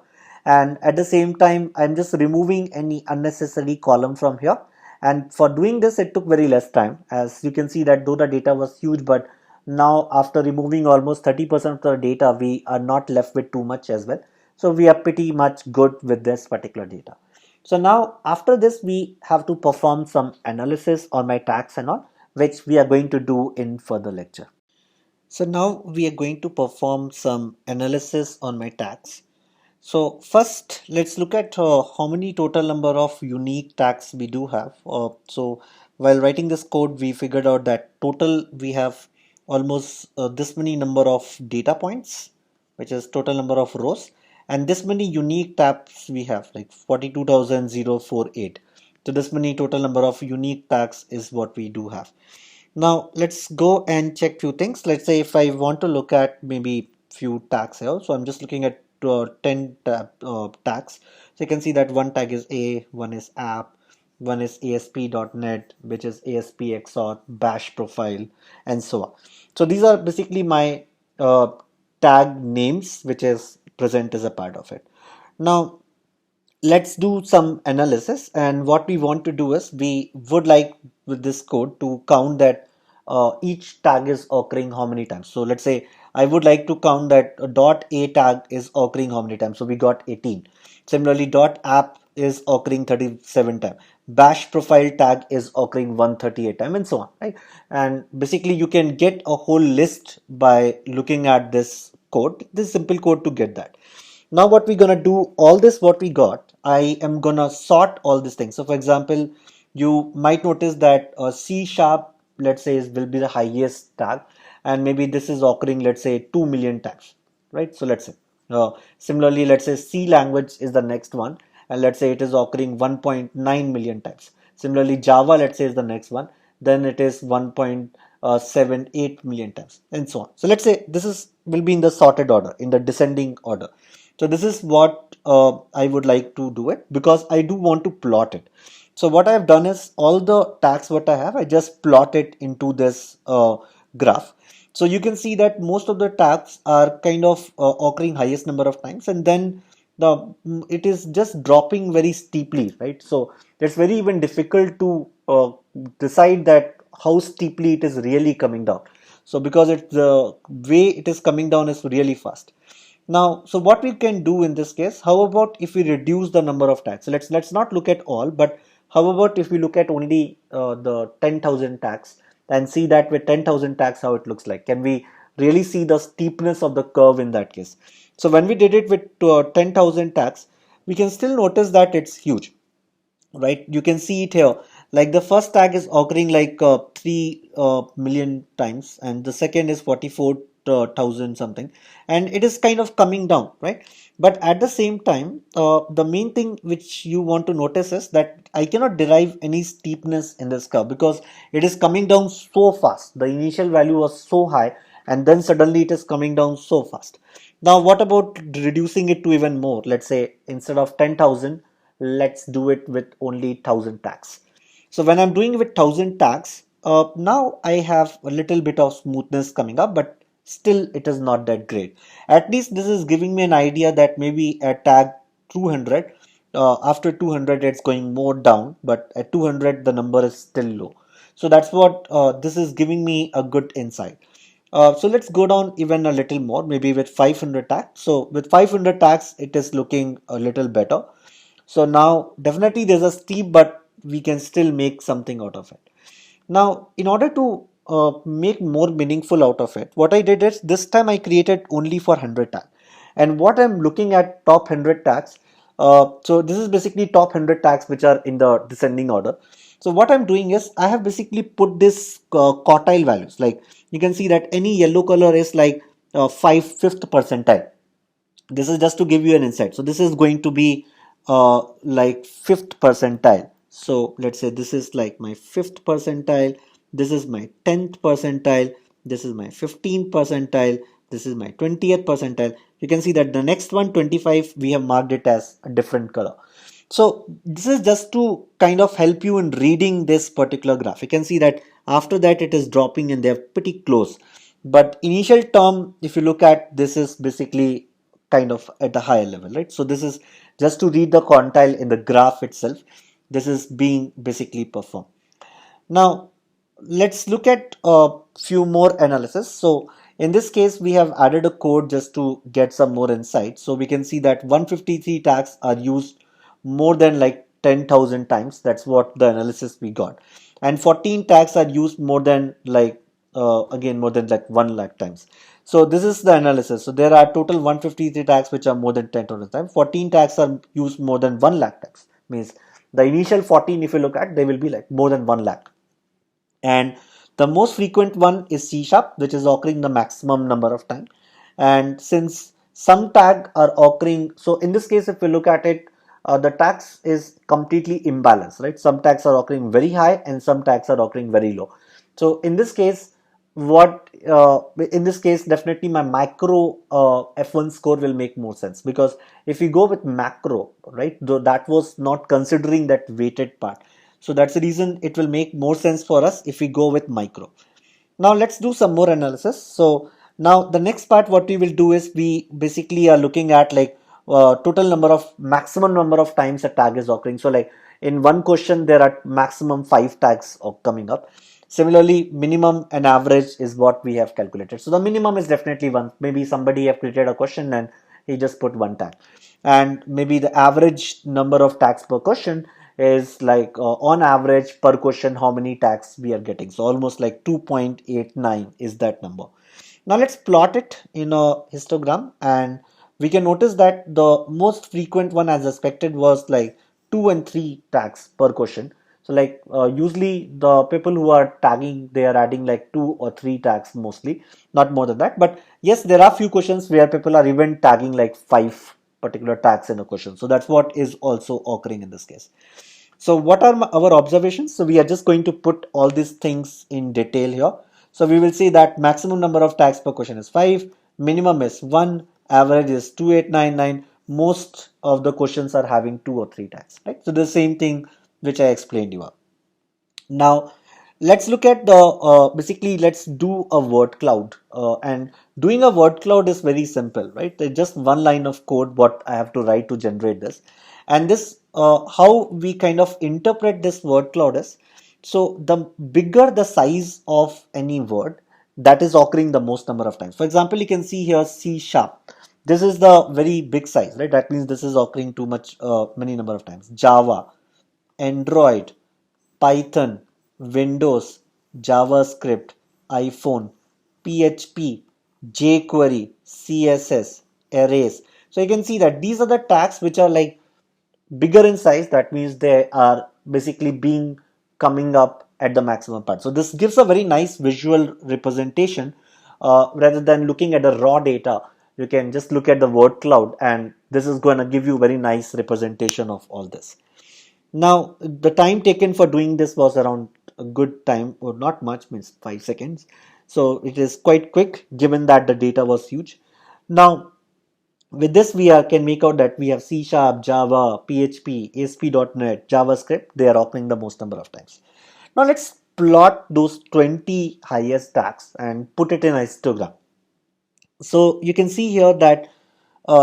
And at the same time I'm just removing any unnecessary column from here, and for doing this it took very less time. As you can see that though the data was huge, but now after removing almost 30% of the data, we are not left with too much as well. So we are pretty much good with this particular data. So now after this we have to perform some analysis on my tags and all, which we are going to do in further lecture. So now we are going to perform some analysis on my tags. So first, let's look at how many total number of unique tags we do have. So while writing this code, we figured out that total we have almost this many number of data points, which is total number of rows, and this many unique tags we have, like 42,048. So this many total number of unique tags is what we do have. Now let's go and check few things. Let's say if I want to look at maybe few tags here, so I'm just looking at 10 tags. So you can see that one tag is A, one is app, one is ASP.NET, which is ASP XOR, bash profile, and so on. So these are basically my tag names, which is present as a part of it. Now let's do some analysis, and what we want to do is we would like with this code to count that each tag is occurring how many times. So let's say I would like to count that dot a tag is occurring how many times. So we got 18. Similarly, dot app is occurring 37 times, bash profile tag is occurring 138 times, and so on, right? And basically you can get a whole list by looking at this code, this simple code, to get that. Now what we're gonna do, all this what we got, I am gonna sort all these things. So for example, you might notice that C sharp, let's say, will be the highest tag, and maybe this is occurring, let's say, 2 million times, right? So let's say similarly, let's say C language is the next one, and let's say it is occurring 1.9 million times. Similarly, Java, let's say, is the next one, then it is 1.78 million times, and so on. So let's say this is will be in the sorted order, in the descending order. So this is what I would like to do it because I do want to plot it. So what I've done is all the tags what I have, I just plot it into this graph. So you can see that most of the tags are kind of occurring highest number of times, and then it is just dropping very steeply, right? So it's very even difficult to decide that how steeply it is really coming down. So because it's the way it is coming down is really fast. Now, so what we can do in this case, how about if we reduce the number of tags? So let's not look at all, but how about if we look at only the 10,000 tags and see that with 10,000 tags how it looks like? Can we really see the steepness of the curve in that case? So when we did it with 10,000 tags, we can still notice that it's huge, right? You can see it here. Like the first tag is occurring like 3 million times, and the second is 44,000 something, and it is kind of coming down, right? But at the same time, the main thing which you want to notice is that I cannot derive any steepness in this curve because it is coming down so fast. The initial value was so high, and then suddenly it is coming down so fast. Now, what about reducing it to even more? Let's say instead of 10,000, let's do it with only 1,000 tags. So when I'm doing with 1,000 tags, now I have a little bit of smoothness coming up, but still it is not that great. At least this is giving me an idea that maybe at tag 200, after 200 it's going more down, but at 200 the number is still low. So that's what this is giving me a good insight. So let's go down even a little more, maybe with 500 tags. So with 500 tags, it is looking a little better. So now definitely there's a steep, but we can still make something out of it. Now, in order to make more meaningful out of it, what I did is this time I created only for 100 tags. And what I'm looking at top 100 tags. So this is basically top 100 tags which are in the descending order. So what I'm doing is I have basically put this quartile values. Like you can see that any yellow color is like fifth percentile. This is just to give you an insight. So this is going to be like fifth percentile. So let's say this is like my fifth percentile, this is my 10th percentile, this is my 15th percentile, this is my 20th percentile. You can see that the next one, 25, we have marked it as a different color. So this is just to kind of help you in reading this particular graph. You can see that after that it is dropping and they're pretty close. But initial term, if you look at, this is basically kind of at a higher level, right? So this is just to read the quantile in the graph itself. This is being basically performed. Now, let's look at a few more analysis. So in this case, we have added a code just to get some more insight. So we can see that 153 tags are used more than like 10,000 times. That's what the analysis we got. And 14 tags are used more than like, again, more than like 1 lakh times. So this is the analysis. So there are total 153 tags which are more than 10,000 times. 14 tags are used more than 1 lakh times. Means the initial 14, if you look at, they will be like more than 1 lakh. And the most frequent one is C sharp, which is occurring the maximum number of time. And since some tag are occurring, so in this case, if we look at it, the tags is completely imbalanced, right? Some tags are occurring very high and some tags are occurring very low. So in this case, in this case, definitely my macro F1 score will make more sense, because if we go with macro, right, though that was not considering that weighted part. So that's the reason it will make more sense for us if we go with micro. Now let's do some more analysis. So now the next part, what we will do is we basically are looking at like total number of maximum number of times a tag is occurring. So like in one question, there are maximum 5 tags coming up. Similarly, minimum and average is what we have calculated. So the minimum is definitely 1. Maybe somebody have created a question and he just put 1 tag. And maybe the average number of tags per question is like on average per question how many tags we are getting. So almost like 2.89 is that number. Now let's plot it in a histogram, and we can notice that the most frequent one as expected was like 2 and 3 tags per question. So like usually the people who are tagging, they are adding like 2 or 3 tags mostly, not more than that. But yes, there are few questions where people are even tagging like 5 particular tags in a question. So that's what is also occurring in this case. So what are our observations? So we are just going to put all these things in detail here. So we will see that maximum number of tags per question is 5, minimum is 1, average is 2899, most of the questions are having two or three tags, right? So the same thing which I explained you. Now, let's look at the basically let's do a word cloud. And doing a word cloud is very simple, right? There's just one line of code what I have to write to generate this. And this, how we kind of interpret this word cloud is, so the bigger the size of any word, that is occurring the most number of times. For example, you can see here C sharp. This is the very big size, right? That means this is occurring too much, many number of times. Java, Android, Python, Windows, JavaScript, iPhone, PHP, jQuery, CSS, arrays. So you can see that these are the tags which are like bigger in size. That means they are basically being coming up at the maximum part. So this gives a very nice visual representation, rather than looking at the raw data. You can just look at the word cloud, and this is going to give you very nice representation of all this. Now, the time taken for doing this was around a good time, or not much, means 5 seconds. So it is quite quick given that the data was huge. Now, with this, can make out that we have C Sharp, Java, PHP, ASP.NET, JavaScript. They are occurring the most number of times. Now, let's plot those 20 highest tags and put it in a histogram. So you can see here that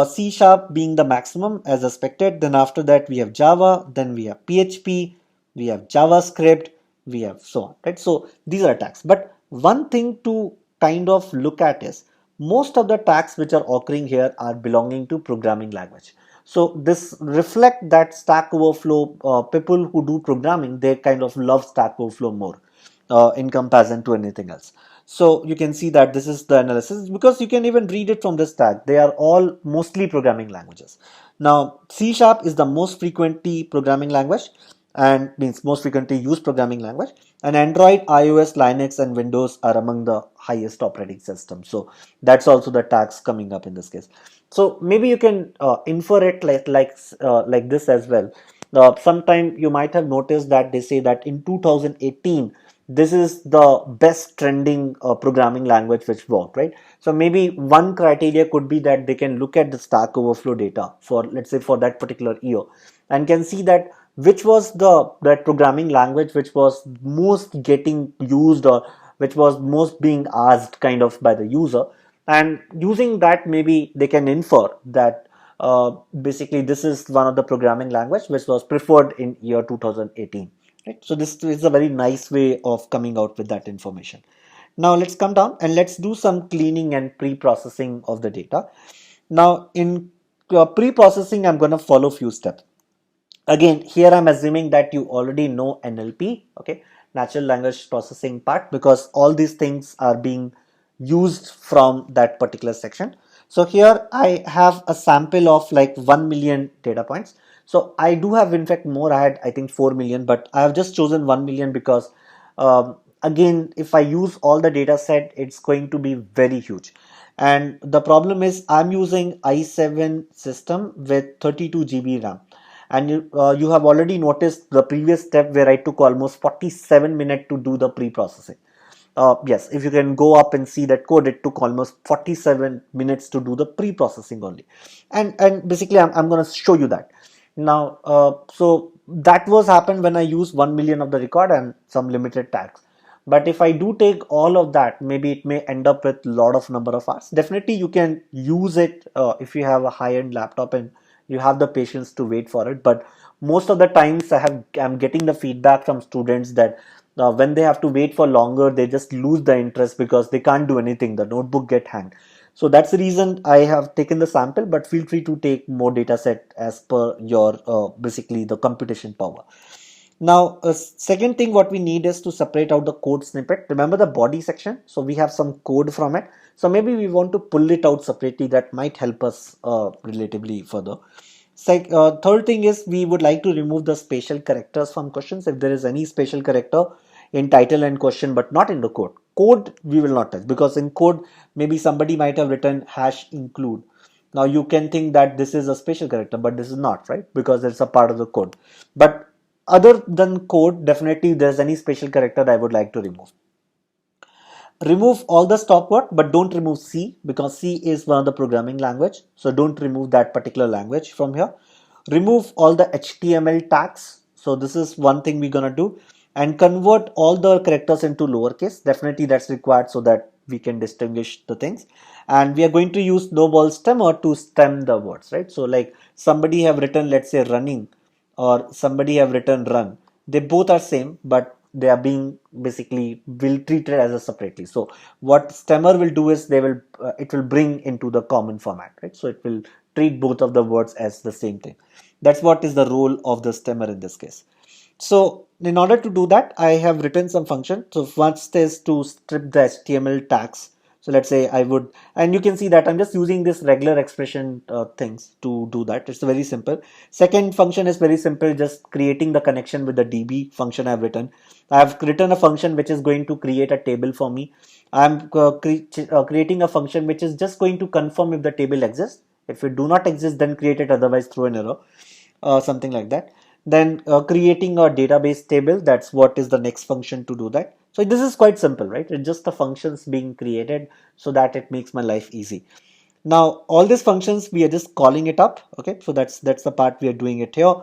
C sharp being the maximum as expected. Then after that we have Java, then we have PHP, we have JavaScript, we have so on, right? So these are tags. But one thing to kind of look at is most of the tags which are occurring here are belonging to programming language. So this reflect that Stack Overflow, people who do programming, they kind of love Stack Overflow more in comparison to anything else. So you can see that this is the analysis, because you can even read it from this tag. They are all mostly programming languages. Now, C sharp is the most frequently programming language, and means most frequently used programming language. And Android, iOS, Linux, and Windows are among the highest operating systems. So that's also the tags coming up in this case. So maybe you can infer it like this as well. Sometime you might have noticed that they say that in 2018 this is the best trending programming language which worked, right? So maybe one criteria could be that they can look at the Stack Overflow data for, let's say, for that particular year, and can see that which was the that programming language which was most getting used, or which was most being asked kind of by the user. And using that, maybe they can infer that basically this is one of the programming language which was preferred in year 2018. Right? So this is a very nice way of coming out with that information. Now let's come down and let's do some cleaning and pre-processing of the data. Now in pre-processing, I'm going to follow few steps. Again, here I'm assuming that you already know NLP, okay, natural language processing part, because all these things are being used from that particular section. So here I have a sample of like 1 million data points. So I do have, in fact, more. I had, I think, 4 million, but I have just chosen 1 million because again, if I use all the data set, it's going to be very huge. And the problem is I'm using i7 system with 32 GB RAM. And you have already noticed the previous step where I took almost 47 minutes to do the pre-processing. Yes, if you can go up and see that code, it took almost 47 minutes to do the pre-processing only. And basically I'm going to show you that. Now, so that was happened when I used 1 million of the record and some limited tags. But if I do take all of that, maybe it may end up with a lot of number of hours. Definitely you can use it if you have a high-end laptop and you have the patience to wait for it. But most of the times I'm getting the feedback from students that when they have to wait for longer, they just lose the interest because they can't do anything. The notebook get hanged. So that's the reason I have taken the sample, but feel free to take more data set as per your basically the computation power. Now, second thing what we need is to separate out the code snippet. Remember the body section? So we have some code from it. So maybe we want to pull it out separately. That might help us relatively further. Third thing is we would like to remove the special characters from questions. If there is any special character in title and question, but not in the code. Code we will not touch, because in code maybe somebody might have written hash include. Now you can think that this is a special character, but this is not, right? Because it's a part of the code. But other than code, definitely there's any special character I would like to remove. Remove all the stop word, but don't remove C, because C is one of the programming language. So don't remove that particular language from here. Remove all the HTML tags. So this is one thing we're gonna do, and convert all the characters into lowercase. Definitely that's required so that we can distinguish the things. And we are going to use no ball stemmer to stem the words, right? So like somebody have written, let's say running, or somebody have written run. They both are same, but they are being basically will treated as a separately. So what stemmer will do is they will it will bring into the common format, right? So it will treat both of the words as the same thing. That's what is the role of the stemmer in this case. So in order to do that, I have written some function. So first is to strip the HTML tags. So let's say I would, and you can see that I'm just using this regular expression things to do that. It's very simple. Second function is very simple, just creating the connection with the DB function I've written. I've written a function which is going to create a table for me. I'm creating a function which is just going to confirm if the table exists. If it do not exist, then create it, otherwise throw an error, something like that. Then creating a database table, that's what is the next function to do that. So this is quite simple, right? It's just the functions being created so that it makes my life easy. Now all these functions we are just calling it up. Okay, so that's the part we are doing it here.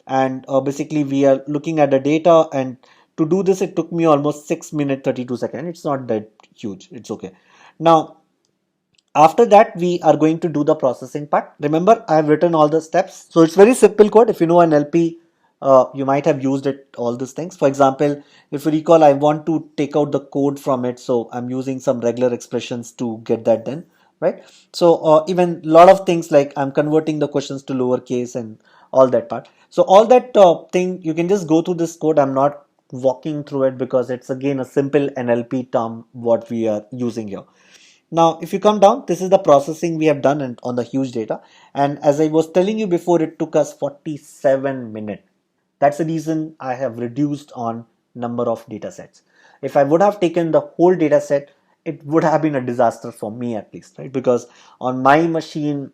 And basically we are looking at the data, and to do this it took me almost 6 minutes 32 seconds. It's not that huge, it's okay. Now after that we are going to do the processing part. Remember, I have written all the steps, so it's very simple code. If you know an LP, you might have used it, all these things. For example, if you recall, I want to take out the code from it, so I'm using some regular expressions to get that done, right? So even a lot of things like I'm converting the questions to lowercase and all that part. So all that thing you can just go through this code. I'm not walking through it because it's again a simple NLP term what we are using here. Now, if you come down, this is the processing we have done on the huge data. And as I was telling you before, it took us 47 minutes. That's the reason I have reduced on number of data sets. If I would have taken the whole data set, it would have been a disaster for me at least, right? Because on my machine,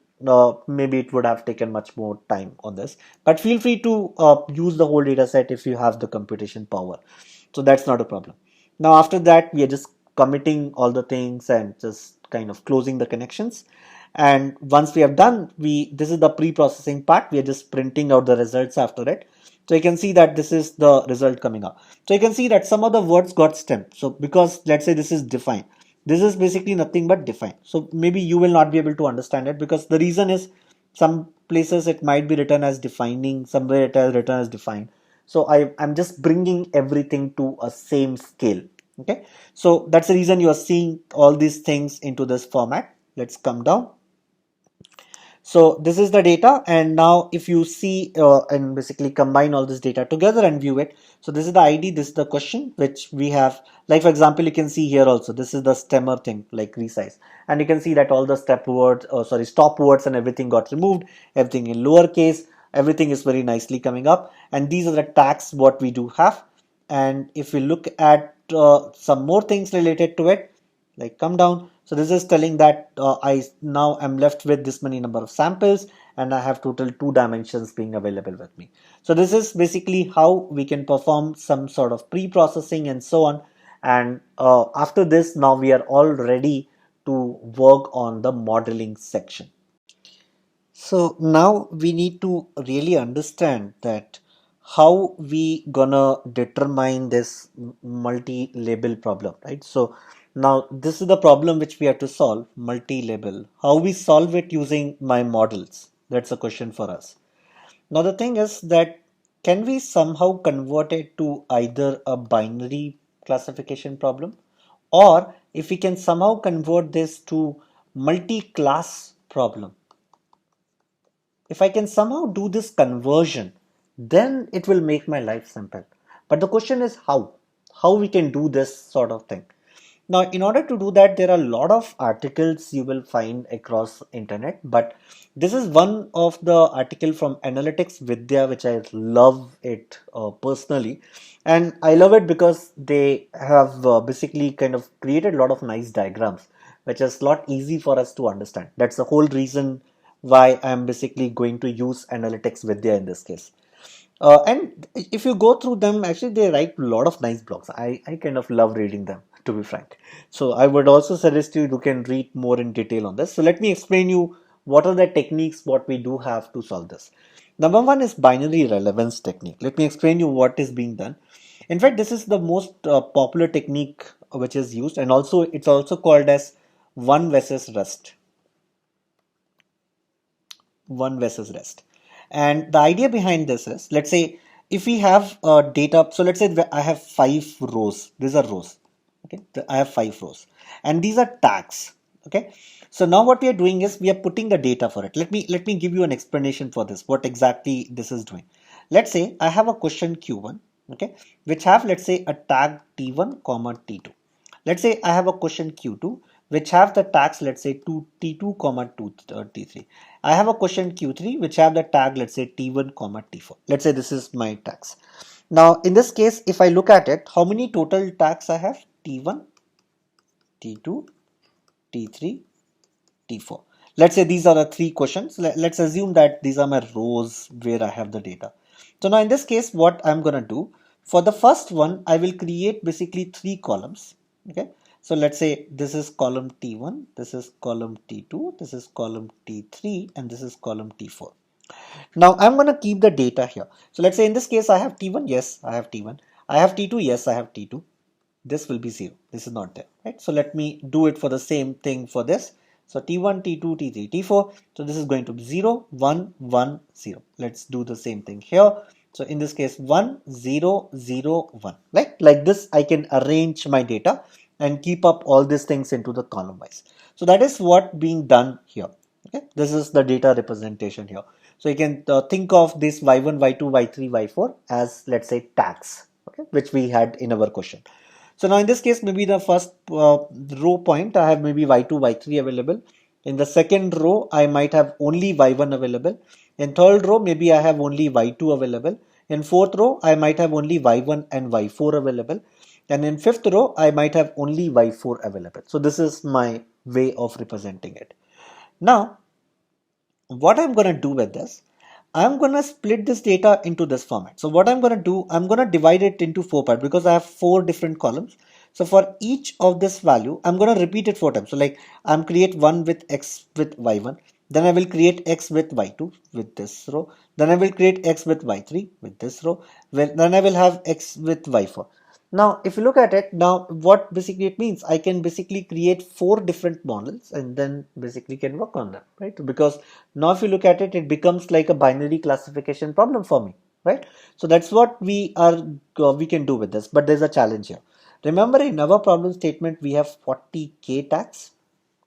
maybe it would have taken much more time on this. But feel free to use the whole data set if you have the computation power. So that's not a problem. Now after that, we are just committing all the things and just kind of closing the connections. And once we have done, this is the pre-processing part. We are just printing out the results after it. So you can see that this is the result coming up. So you can see that some of the words got stemmed. So because let's say this is define, this is basically nothing but define. So maybe you will not be able to understand it, because the reason is some places it might be written as defining, somewhere it has written as define. So I'm just bringing everything to a same scale. Okay, so that's the reason you are seeing all these things into this format. Let's come down. So this is the data, and now if you see and basically combine all this data together and view it. So this is the ID, this is the question which we have. Like for example, you can see here also, this is the stemmer thing, like resize, and you can see that all the stop words and everything got removed, everything in lowercase, everything is very nicely coming up, and these are the tags what we do have. And if we look at some more things related to it, like come down. So this is telling that I now am left with this many number of samples, and I have total 2 dimensions being available with me. So this is basically how we can perform some sort of pre-processing and so on. And after this, now we are all ready to work on the modeling section. So now we need to really understand that how we gonna determine this multi-label problem, right? So now this is the problem which we have to solve, multi-label. How we solve it using my models? That's a question for us. Now the thing is that can we somehow convert it to either a binary classification problem, or if we can somehow convert this to multi-class problem? If I can somehow do this conversion, then it will make my life simple. But the question is how we can do this sort of thing. Now, in order to do that, there are a lot of articles you will find across internet, but this is one of the article from Analytics Vidya, which I love it personally. And I love it because they have basically kind of created a lot of nice diagrams, which is a lot easy for us to understand. That's the whole reason why I'm basically going to use Analytics Vidya in this case. And if you go through them, actually they write a lot of nice blogs. I kind of love reading them, to be frank. So I would also suggest you can read more in detail on this. So let me explain you what are the techniques what we do have to solve this. Number one is binary relevance technique. Let me explain you what is being done. In fact, this is the most popular technique which is used, and also it's also called as one versus rest. One versus rest. And the idea behind this is, let's say if we have data, so let's say I have 5 rows. These are rows. Okay, I have 5 rows, and these are tags. Okay, so now what we are doing is we are putting the data for it. Let me give you an explanation for this. What exactly this is doing? Let's say I have a question Q1. Okay, which have, let's say, a tag T1 comma T2. Let's say I have a question Q2 which have the tags, let's say, T2 comma T3. I have a question Q3 which have the tag, let's say, T1 comma T4. Let's say this is my tags. Now in this case, if I look at it, how many total tags I have? T1, T2, T3, T4. Let's say these are the 3 questions. Let's assume that these are my rows where I have the data. So now in this case, what I'm going to do, for the first one, I will create basically 3 columns. Okay. So let's say this is column T1, this is column T2, this is column T3, and this is column T4. Now I'm going to keep the data here. So let's say in this case, I have T1. Yes, I have T1. I have T2. Yes, I have T2. This will be 0. This is not there, right? So let me do it for the same thing for this. So T1, T2, T3, T4. So this is going to be 0, 1, 1, 0. Let's do the same thing here. So in this case, 1, 0, 0, 1. Like this, I can arrange my data and keep up all these things into the column wise. So that is what being done here. Okay, this is the data representation here. So you can think of this y1, y2, y3, y4 as, let's say, tags, okay, which we had in our question. So now in this case, maybe the first row point, I have maybe y2, y3 available. In the second row, I might have only y1 available. In third row, maybe I have only y2 available. In fourth row, I might have only y1 and y4 available. And in fifth row, I might have only y4 available. So this is my way of representing it. Now, what I'm going to do with this, I'm going to split this data into this format. So what I'm going to do, I'm going to divide it into 4 parts because I have 4 different columns. So for each of this value, I'm going to repeat it 4 times. So like I'm create one with x with y1, then I will create x with y2 with this row, then I will create x with y3 with this row, then I will have x with y4. Now, if you look at it, now what basically it means, I can basically create 4 different models and then basically can work on them, right? Because now if you look at it, it becomes like a binary classification problem for me, right? So that's what we can do with this, but there's a challenge here. Remember, in our problem statement, we have 40k tags,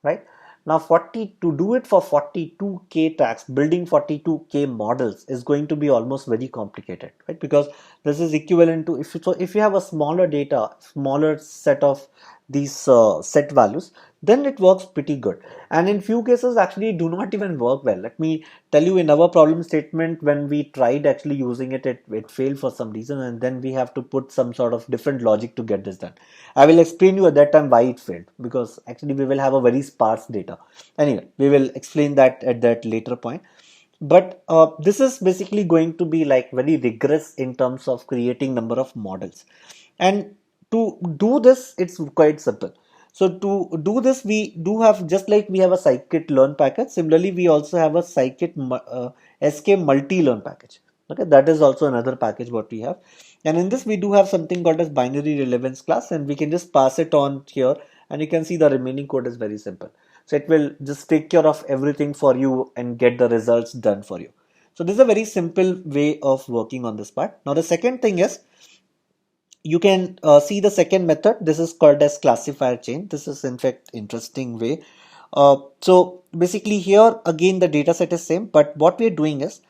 right? Now 40, to do it for 42k tags, building 42k models is going to be almost very complicated, right? Because this is equivalent to, if you have a smaller data, smaller set of these set values, then it works pretty good. And in few cases actually do not even work well. Let me tell you, in our problem statement, when we tried actually using it, it failed for some reason, and then we have to put some sort of different logic to get this done. I will explain you at that time why it failed, because actually we will have a very sparse data. Anyway, we will explain that at that later point. But this is basically going to be like very rigorous in terms of creating number of models. And to do this, it's quite simple. So to do this, we do have, just like we have a scikit-learn package, similarly we also have a sk multi-learn package. Okay, that is also another package what we have. And in this we do have something called as binary relevance class, and we can just pass it on here, and you can see the remaining code is very simple. So it will just take care of everything for you and get the results done for you. So this is a very simple way of working on this part. Now the second thing is, you can see the second method. This is called as classifier chain. This is in fact interesting way. So basically here again the data set is same, but what we are doing is,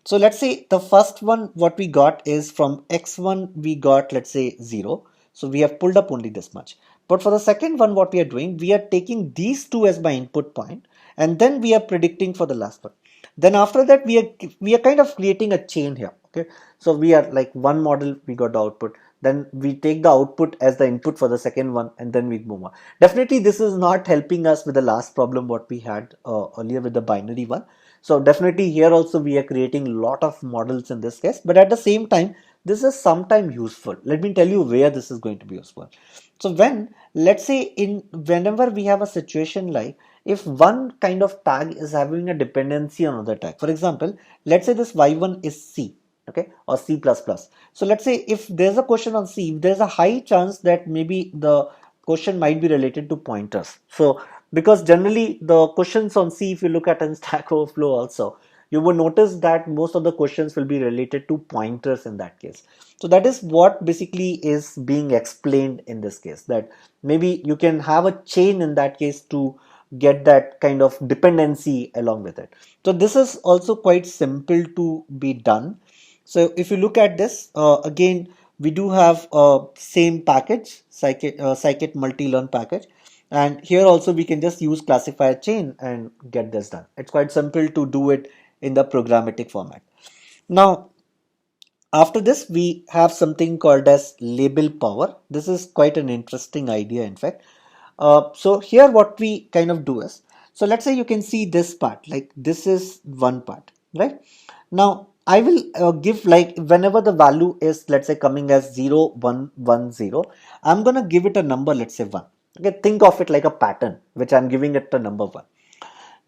so let's say the first one what we got is from x1 we got, let's say, 0. So we have pulled up only this much. But for the second one what we are doing, we are taking these two as my input point, and then we are predicting for the last one. Then after that we are kind of creating a chain here. Okay, so we are like one model, we got the output, then we take the output as the input for the second one, and then we move on. Definitely this is not helping us with the last problem what we had earlier with the binary one. So definitely here also we are creating a lot of models in this case, but at the same time, this is sometime useful. Let me tell you where this is going to be useful. So when, let's say whenever we have a situation like if one kind of tag is having a dependency on another tag, for example, let's say this y1 is C, okay, or C++. So let's say if there's a question on C, there's a high chance that maybe the question might be related to pointers. So because generally the questions on C, if you look at in Stack Overflow also, you will notice that most of the questions will be related to pointers in that case. So that is what basically is being explained in this case, that maybe you can have a chain in that case to get that kind of dependency along with it. So this is also quite simple to be done. So if you look at this, again, we do have a same package, scikit multi-learn package. And here also we can just use classifier chain and get this done. It's quite simple to do it in the programmatic format. Now, after this, we have something called as label power. This is quite an interesting idea, in fact. So here what we kind of do is, so let's say you can see this part, like this is one part, right? Now I will give like whenever the value is, let's say, coming as 0, 1, 1, 0, I'm gonna give it a number, let's say 1. Okay, think of it like a pattern, which I'm giving it a number 1.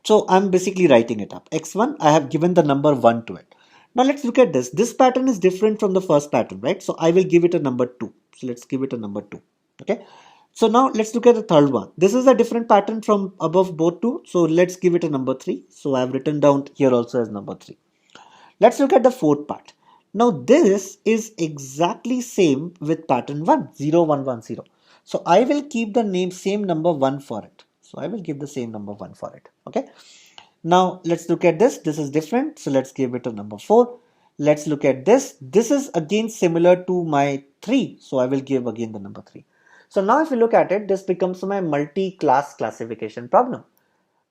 So I'm basically writing it up. X1, I have given the number 1 to it. Now let's look at this. This pattern is different from the first pattern, right? So I will give it a number 2. So let's give it a number 2. Okay. So now let's look at the third one. This is a different pattern from above both two. So let's give it a number 3. So I've written down here also as number 3. Let's look at the fourth part. Now this is exactly same with pattern 1, 0, 1, 1, 0. So I will keep the same number 1 for it. So I will give the same number 1 for it. Okay. Now let's look at this. This is different. So let's give it a number 4. Let's look at this. This is again similar to my 3. So I will give again the number 3. So now if you look at it, this becomes my multi-class classification problem.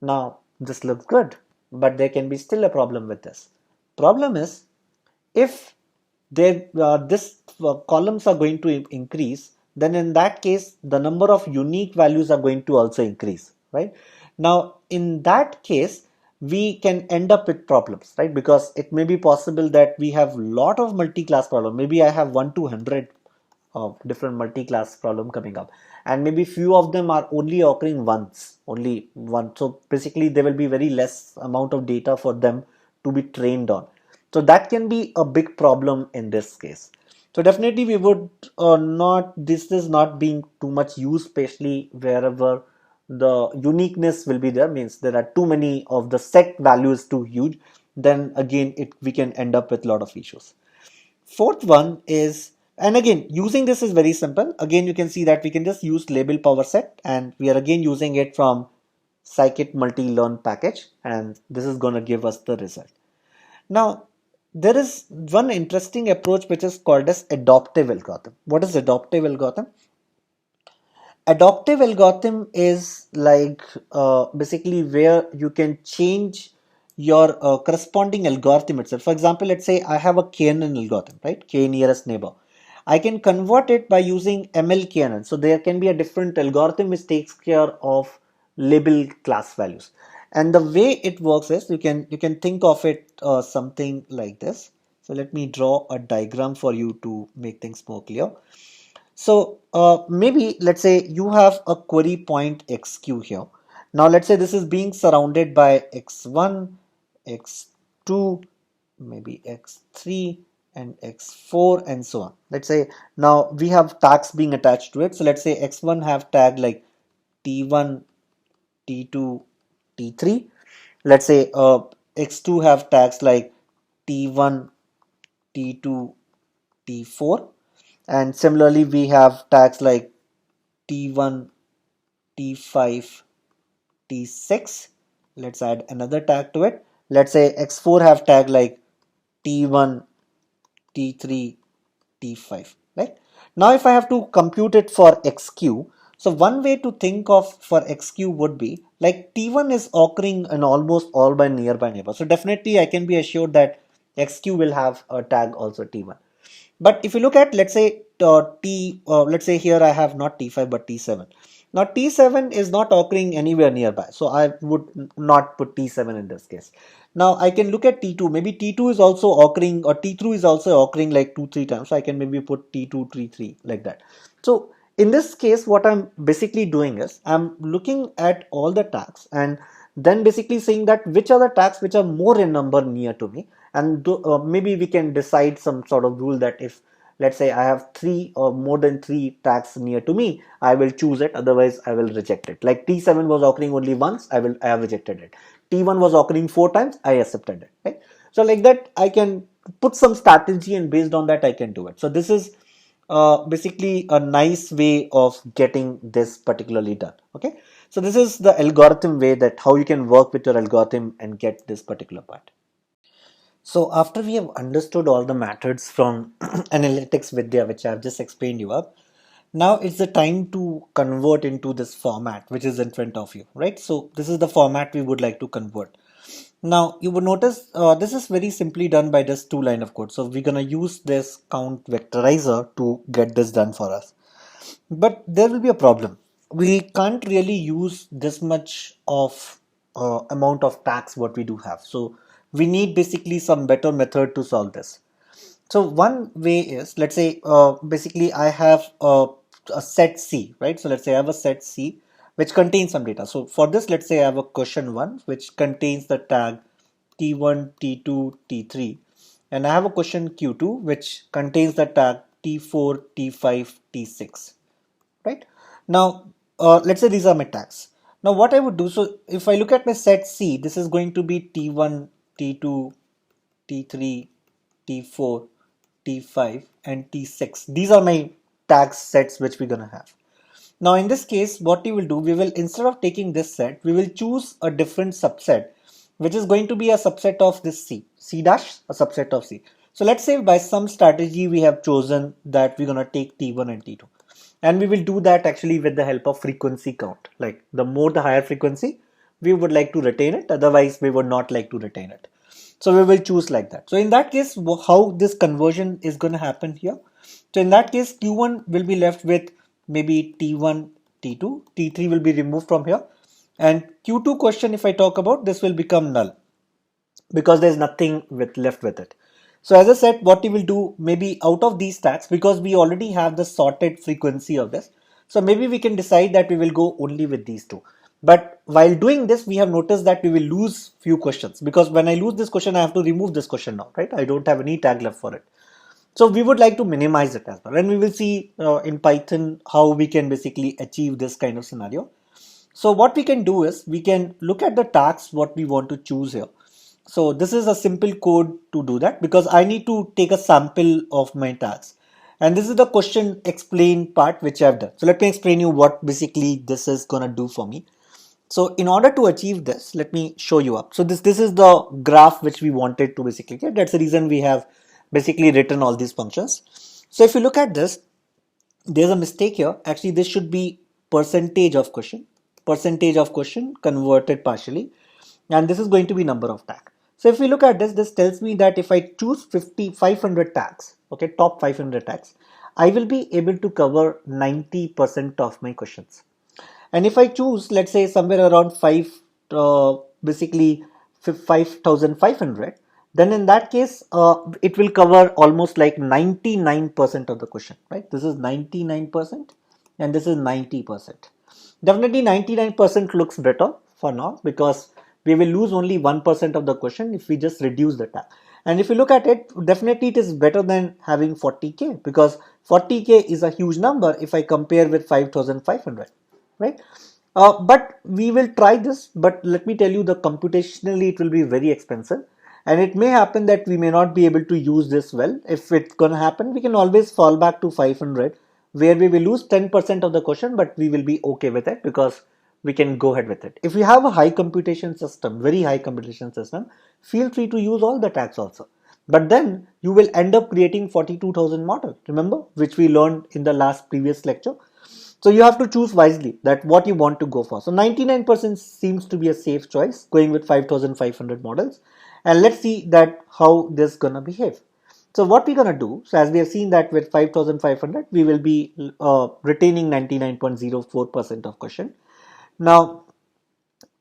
Now this looks good, but there can be still a problem with this. Problem is, if this columns are going to increase, then in that case the number of unique values are going to also increase, right? Now in that case we can end up with problems, right? Because it may be possible that we have lot of multi-class problem. Maybe I have 1 to 100 of different multi-class problem coming up, and maybe few of them are only occurring once, only one. So basically there will be very less amount of data for them to be trained on. So that can be a big problem in this case. So definitely we would not, this is not being too much used, especially wherever the uniqueness will be there, means there are too many of the set values too huge, then again we can end up with a lot of issues. Fourth one is, and again using this is very simple. Again you can see that we can just use label power set, and we are again using it from scikit multi-learn package, and this is going to give us the result. Now there is one interesting approach which is called as adaptive algorithm. What is adaptive algorithm? Adaptive algorithm is like basically where you can change your corresponding algorithm itself. For example, let's say I have a KNN algorithm, right? K nearest neighbor. I can convert it by using ML So there can be a different algorithm which takes care of label class values. And the way it works is you can think of it something like this. So let me draw a diagram for you to make things more clear. So maybe let's say you have a query point xq here. Now let's say this is being surrounded by x1, x2, maybe x3 and x4 and so on. Let's say now we have tags being attached to it. So let's say x1 have tag like t1, t2, t3. Let's say x2 have tags like t1, t2, t4. And similarly, we have tags like T1, T5, T6. Let's add another tag to it. Let's say X4 have tag like T1, T3, T5. Right? Now, if I have to compute it for XQ, so one way to think of for XQ would be like T1 is occurring in almost all my nearby neighbors. So definitely I can be assured that XQ will have a tag also T1. But if you look at, let's say let's say here I have not T5 but T7. Now T7 is not occurring anywhere nearby, so I would not put T7 in this case. Now I can look at T2. Maybe T2 is also occurring, or T3 is also occurring like 2 3 times. So I can maybe put T2 T3 like that. So in this case, what I'm basically doing is I'm looking at all the tags and then basically saying that which are the tags which are more in number near to me, and maybe we can decide some sort of rule that if, let's say, I have three or more than three tags near to me, I will choose it, otherwise I will reject it. Like T7 was occurring only once, I have rejected it. T1 was occurring four times, I accepted it, right? So like that I can put some strategy, and based on that I can do it. So this is basically a nice way of getting this particularly done. Okay, so this is the algorithm way, that how you can work with your algorithm and get this particular part. So after we have understood all the methods from analytics vidya, which I have just explained you up, now it's the time to convert into this format which is in front of you, right? So this is the format we would like to convert. Now you would notice this is very simply done by this two line of code. So we're gonna use this count vectorizer to get this done for us. But there will be a problem. We can't really use this much of amount of tags what we do have. So we need basically some better method to solve this. So one way is, let's say, basically I have a set C, right? So let's say I have a set C which contains some data. So for this, let's say I have a question one which contains the tag T1, T2, T3, and I have a question Q2 which contains the tag T4, T5, T6, right? Now, let's say these are my tags. Now what I would do, so if I look at my set C, this is going to be T1, T2, T3, T4, T5 and T6. These are my tag sets which we're gonna have. Now in this case, what we will do, we will, instead of taking this set, we will choose a different subset which is going to be a subset of this C dash, a subset of C. So let's say by some strategy we have chosen that we're gonna take T1 and T2, and we will do that actually with the help of frequency count. Like the more the higher frequency, we would like to retain it, otherwise we would not like to retain it. So we will choose like that. So in that case, how this conversion is going to happen here? So in that case, Q1 will be left with maybe T1, T2, T3 will be removed from here. And Q2 question, if I talk about, this will become null because there's nothing left with it. So as I said, what we will do, maybe out of these tags, because we already have the sorted frequency of this, so maybe we can decide that we will go only with these two. But while doing this, we have noticed that we will lose few questions, because when I lose this question, I have to remove this question now, right? I don't have any tag left for it. So we would like to minimize it as well. And we will see in Python how we can basically achieve this kind of scenario. So what we can do is we can look at the tags what we want to choose here. So this is a simple code to do that, because I need to take a sample of my tags. And this is the question explain part which I've done. So let me explain you what basically this is gonna do for me. So in order to achieve this, let me show you up. So this is the graph which we wanted to basically get. That's the reason we have basically written all these functions. So if you look at this, there's a mistake here. Actually, this should be percentage of question converted partially, and this is going to be number of tag. So if we look at this, this tells me that if I choose 500 tags, okay, top 500 tags, I will be able to cover 90% of my questions. And if I choose, let's say, somewhere around basically 5,500, then in that case, it will cover almost like 99% of the question, right? This is 99% and this is 90%. Definitely 99% looks better for now, because we will lose only 1% of the question if we just reduce the tag. And if you look at it, definitely it is better than having 40k, because 40k is a huge number if I compare with 5,500, right? But we will try this, but let me tell you, the computationally it will be very expensive, and it may happen that we may not be able to use this well. If it's gonna happen, we can always fall back to 500, where we will lose 10% of the question, but we will be okay with it because we can go ahead with it. If you have a high computation system, very high computation system, feel free to use all the tags also. But then you will end up creating 42,000 model, remember, which we learned in the last previous lecture. So you have to choose wisely that what you want to go for. So 99% seems to be a safe choice, going with 5,500 models. And let's see that how this gonna behave. So what we're gonna do, so as we have seen that with 5,500, we will be retaining 99.04% of question. Now,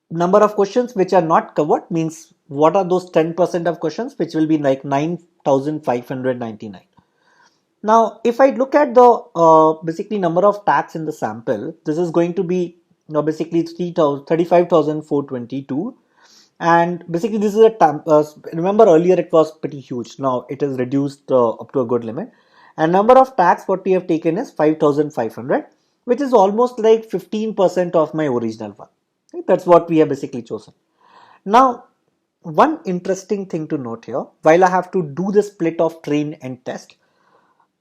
number of questions which are not covered means what are those 10% of questions, which will be like 9,599. Now, if I look at the basically number of tags in the sample, this is going to be basically 35,422. And basically this is a remember earlier it was pretty huge. Now it is reduced up to a good limit. And number of tags what we have taken is 5,500, which is almost like 15% of my original one. Right? That's what we have basically chosen. Now, one interesting thing to note here, while I have to do the split of train and test,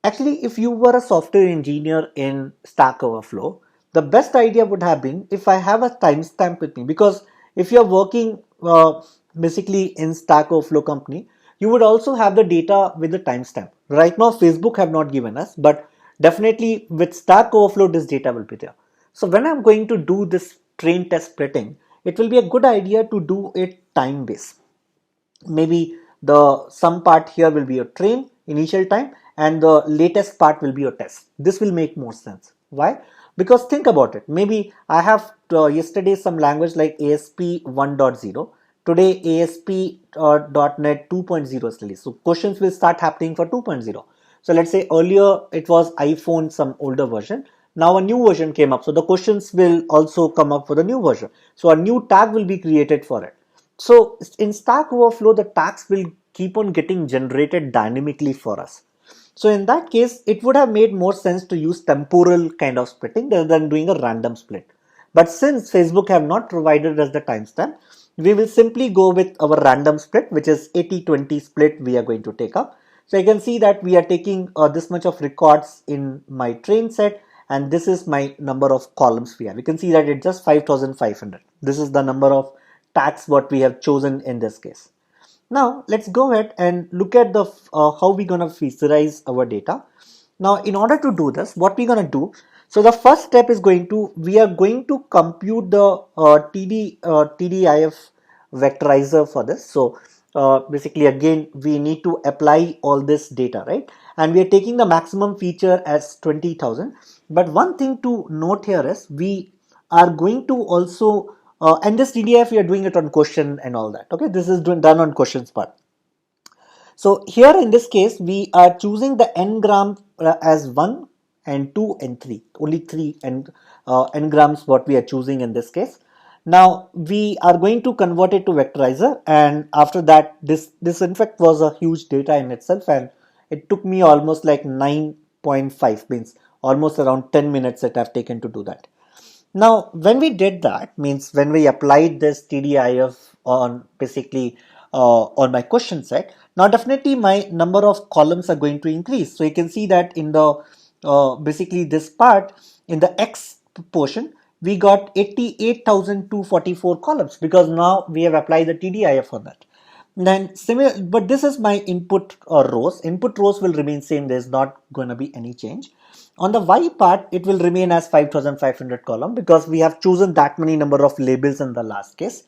actually, if you were a software engineer in Stack Overflow, the best idea would have been if I have a timestamp with me, because if you're working basically in Stack Overflow company, you would also have the data with the timestamp. Right now, Facebook have not given us, but definitely with Stack Overflow, this data will be there. So when I'm going to do this train test splitting, it will be a good idea to do it time based. Maybe the some part here will be your train initial time and the latest part will be your test. This will make more sense. Why? Because think about it. Maybe I have yesterday some language like ASP 1.0. Today ASP.NET 2.0 is released. So questions will start happening for 2.0. So let's say earlier it was iPhone, some older version. Now a new version came up. So the questions will also come up for the new version. So a new tag will be created for it. So in Stack Overflow, the tags will keep on getting generated dynamically for us. So in that case, it would have made more sense to use temporal kind of splitting rather than doing a random split. But since Facebook have not provided us the timestamp, we will simply go with our random split, which is 80-20 split we are going to take up. So you can see that we are taking this much of records in my train set, and this is my number of columns we have. You can see that it's just 5,500. This is the number of tags what we have chosen in this case. Now let's go ahead and look at the how we're going to visualize our data. Now in order to do this, what we're going to do, so the first step is we are going to compute the TDIF vectorizer for this. So basically again we need to apply all this data, right? And we are taking the maximum feature as 20,000. But one thing to note here is we are going to also and this TDIF we are doing it on question and all that. Okay, this is done on questions part. So here in this case, we are choosing the n-gram as 1 and 2 and 3. Only 3 and n-grams what we are choosing in this case. Now we are going to convert it to vectorizer, and after that this in fact was a huge data in itself, and it took me almost like 9.5, means almost around 10 minutes that I've taken to do that. Now, when we did that, means when we applied this TDIF on basically on my question set, now definitely my number of columns are going to increase. So you can see that in the basically this part in the X portion, we got 88,244 columns because now we have applied the TDIF on that. Then similar, but this is my input rows. Input rows will remain same. There's not going to be any change. On the Y part, it will remain as 5,500 column because we have chosen that many number of labels in the last case.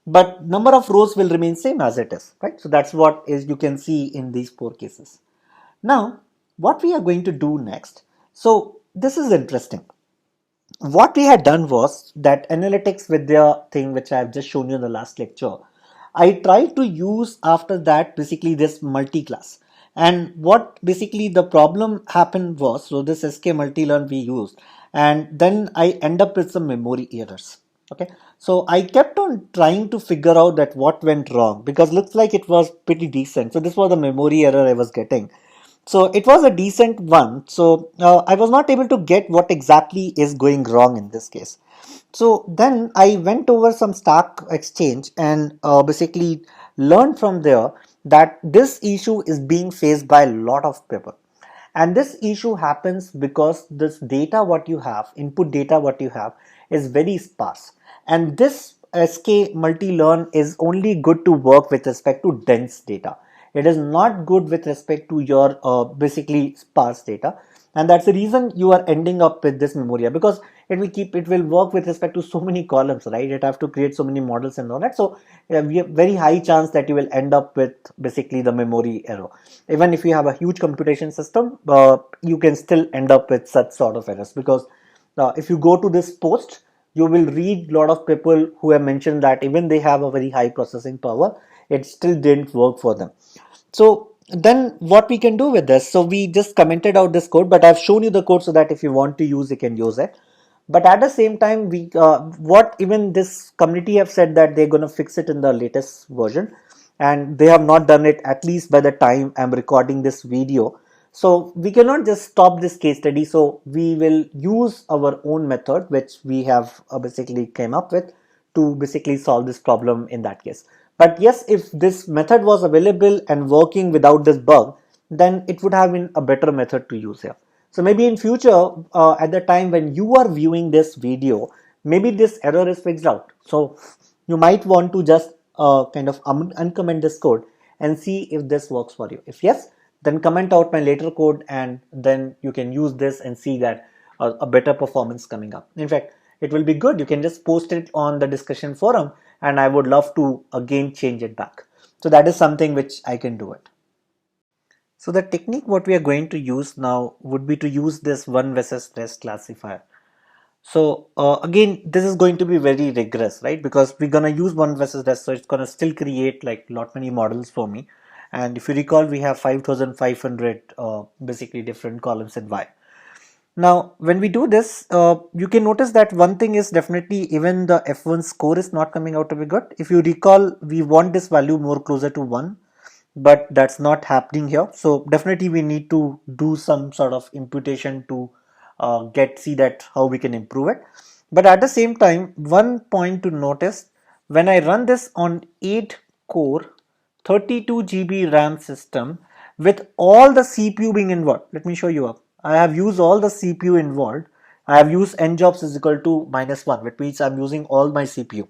But number of rows will remain same as it is, right? So that's what is you can see in these 4 cases. Now, what we are going to do next. So this is interesting. What we had done was that analytics with their thing, which I have just shown you in the last lecture, I tried to use after that basically this multi-class. And what basically the problem happened was, so this SK multi-learn we used, and then I end up with some memory errors. Okay, so I kept on trying to figure out that what went wrong because looks like it was pretty decent. So this was the memory error I was getting. So it was a decent one. So I was not able to get what exactly is going wrong in this case. So then I went over some Stack Exchange and basically learned from there that this issue is being faced by a lot of people. And this issue happens because this data what you have, input data what you have is very sparse. And this SK multi-learn is only good to work with respect to dense data. It is not good with respect to your basically sparse data, and that's the reason you are ending up with this memoria because it will work with respect to so many columns, right? It have to create so many models and all that. So we have very high chance that you will end up with basically the memory error. Even if you have a huge computation system, you can still end up with such sort of errors because if you go to this post, you will read a lot of people who have mentioned that even they have a very high processing power, it still didn't work for them. So then what we can do with this, so we just commented out this code, but I've shown you the code so that if you want to use, you can use it. But at the same time, we what even this community have said that they're going to fix it in the latest version, and they have not done it at least by the time I'm recording this video. So we cannot just stop this case study. So we will use our own method, which we have basically came up with to basically solve this problem in that case. But yes, if this method was available and working without this bug, then it would have been a better method to use here. So maybe in future, at the time when you are viewing this video, maybe this error is fixed out. So you might want to just kind of uncomment this code and see if this works for you. If yes, then comment out my later code, and then you can use this and see that a better performance coming up. In fact, it will be good. You can just post it on the discussion forum, and I would love to again change it back. So that is something which I can do it. So the technique what we are going to use now would be to use this one versus rest classifier. So again, this is going to be very rigorous, right? Because we're gonna use one versus rest, so it's gonna still create like lot many models for me. And if you recall, we have 5,500 basically different columns in Y. Now, when we do this, you can notice that one thing is definitely even the F1 score is not coming out to be good. If you recall, we want this value more closer to 1, but that's not happening here. So definitely we need to do some sort of imputation to see that how we can improve it. But at the same time, one point to notice, when I run this on 8 core 32 GB RAM system with all the CPU being involved, let me show you up. I have used all the CPU involved. I have used n jobs is equal to -1, which means I'm using all my CPU.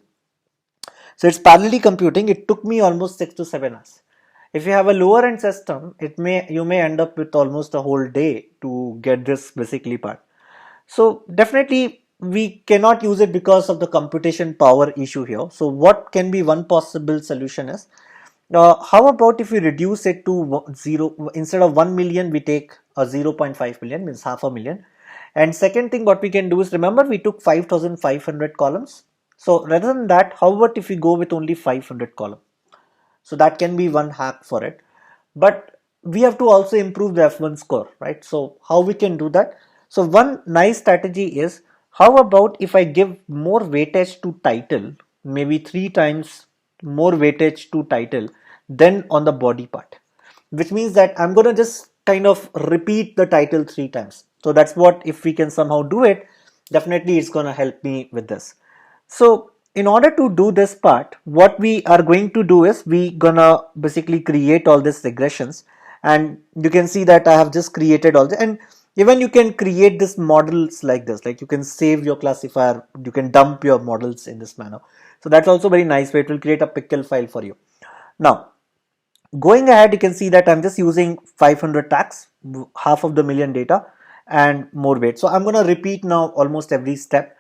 So it's parallelly computing. It took me almost 6 to 7 hours. If you have a lower end system, you may end up with almost a whole day to get this basically part. So definitely we cannot use it because of the computation power issue here. So what can be one possible solution is, how about if we reduce it to 0, instead of 1 million, we take a 0.5 million, means half a million. And second thing what we can do is, remember we took 5,500 columns. So rather than that, how about if we go with only 500 columns? So that can be one hack for it. But we have to also improve the F1 score, right? So how we can do that? So one nice strategy is, how about if I give more weightage to title, maybe 3 times more weightage to title than on the body part, which means that I'm going to just kind of repeat the title 3 times. So that's what, if we can somehow do it, definitely it's going to help me with this. So in order to do this part, what we are going to do is we gonna basically create all these regressions, and you can see that I have just created all the, and even you can create this models like this, like you can save your classifier, you can dump your models in this manner. So that's also very nice way. It will create a pickle file for you. Now going ahead, you can see that I'm just using 500 tags, half of the million data, and more weight. So I'm going to repeat now almost every step,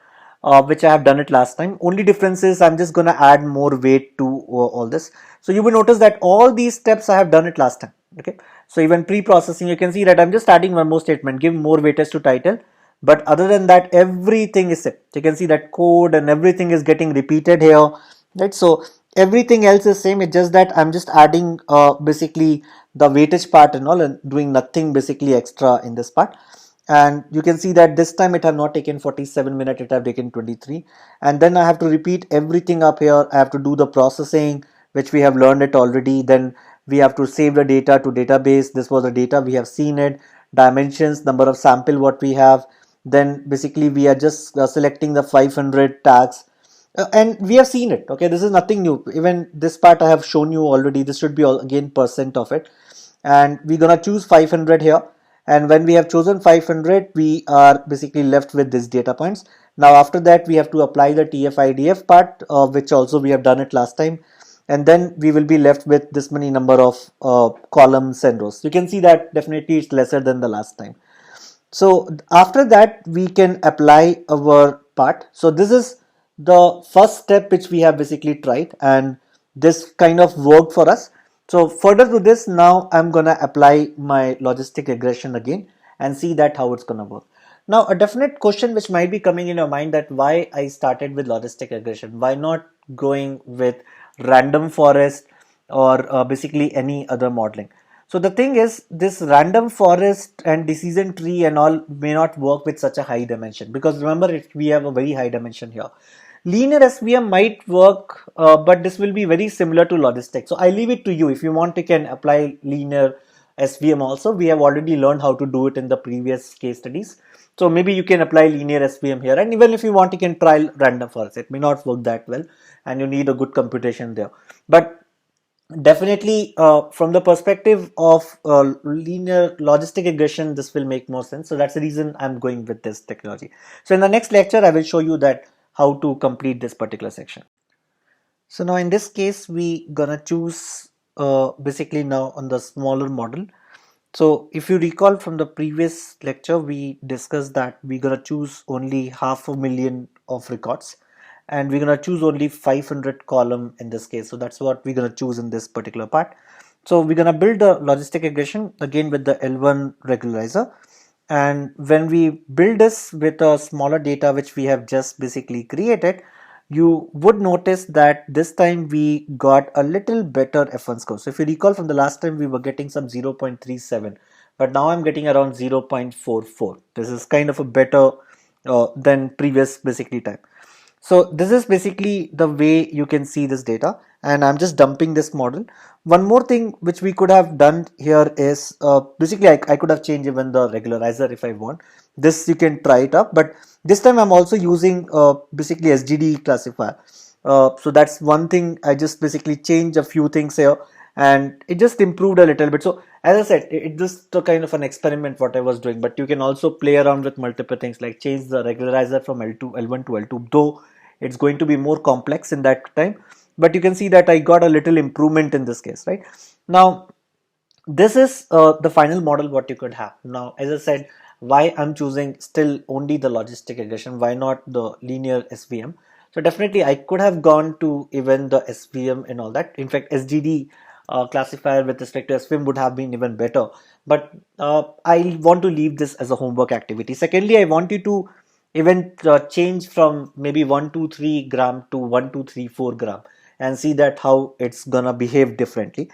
which I have done it last time. Only difference is I'm just going to add more weight to all this. So you will notice that all these steps I have done it last time. Okay. So even pre-processing, you can see that I'm just adding one more statement, give more weightage to title. But other than that, everything is set. You can see that code and everything is getting repeated here, right? So everything else is same. It's just that I'm just adding basically the weightage part and all, and doing nothing basically extra in this part. And you can see that this time it have not taken 47 minutes, it have taken 23. And then I have to repeat everything up here. I have to do the processing, which we have learned it already. Then we have to save the data to database. This was the data, we have seen it, dimensions, number of sample what we have. Then basically we are just selecting the 500 tags, and we have seen it. Okay, this is nothing new. Even this part I have shown you already. This should be all again percent of it, and we're gonna choose 500 here. And when we have chosen 500, we are basically left with these data points. Now after that, we have to apply the TF-IDF part, which also we have done it last time, and then we will be left with this many number of columns and rows. You can see that definitely it's lesser than the last time. So after that, we can apply our part. So this is the first step which we have basically tried, and this kind of worked for us. So further to this, now I'm gonna apply my logistic regression again and see that how it's gonna work. Now a definite question which might be coming in your mind, that why I started with logistic regression, why not going with random forest, or basically any other modeling. So the thing is, this random forest and decision tree and all may not work with such a high dimension, because remember we have a very high dimension here. Linear SVM might work, but this will be very similar to logistic. So I leave it to you. If you want, you can apply linear SVM also. We have already learned how to do it in the previous case studies. So maybe you can apply linear SVM here. And even if you want, you can try random forest. It may not work that well and you need a good computation there. But definitely, from the perspective of linear logistic regression, this will make more sense. So that's the reason I'm going with this technology. So in the next lecture, I will show you that how to complete this particular section. So now in this case, we gonna choose basically now on the smaller model. So if you recall from the previous lecture, we discussed that we're gonna choose only 500,000 of records, and we're gonna choose only 500 column in this case. So that's what we're gonna choose in this particular part. So we're gonna build a logistic regression again with the L1 regularizer. And when we build this with a smaller data which we have just basically created, you would notice that this time we got a little better F1 score. So if you recall from the last time, we were getting some 0.37, but now I'm getting around 0.44. This is kind of a better than previous basically time. So this is basically the way you can see this data, and I'm just dumping this model. One more thing which we could have done here is basically I could have changed even the regularizer if I want. This you can try it up, but this time I'm also using basically SGD classifier. So that's one thing. I just basically changed a few things here and it just improved a little bit. So as I said, it just a kind of an experiment what I was doing, but you can also play around with multiple things like change the regularizer from L1 to L2, though it's going to be more complex in that time. But you can see that I got a little improvement in this case, right? Now, this is the final model what you could have. Now, as I said, why I'm choosing still only the logistic regression, why not the linear SVM? So definitely I could have gone to even the SVM and all that. In fact, SGD classifier with respect to SVM would have been even better. But I want to leave this as a homework activity. Secondly, I want you to even change from maybe 123 gram to 1234 gram and see that how it's gonna behave differently.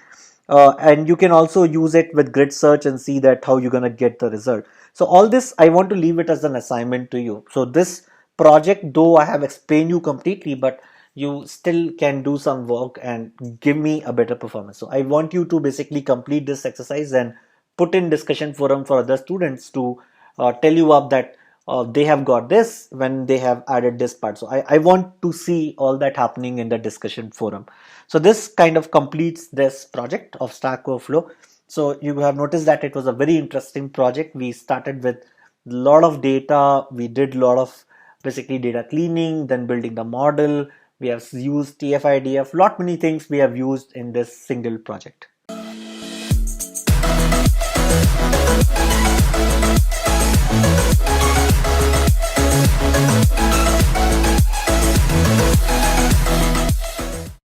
And you can also use it with grid search and see that how you're gonna get the result. So all this I want to leave it as an assignment to you. So this project, though I have explained you completely, but you still can do some work and give me a better performance. So I want you to basically complete this exercise and put in discussion forum for other students to tell you up that they have got this when they have added this part. So I want to see all that happening in the discussion forum. So this kind of completes this project of Stack Overflow. So you have noticed that it was a very interesting project. We started with a lot of data. We did a lot of basically data cleaning, then building the model. We have used TF-IDF, lot many things we have used in this single project.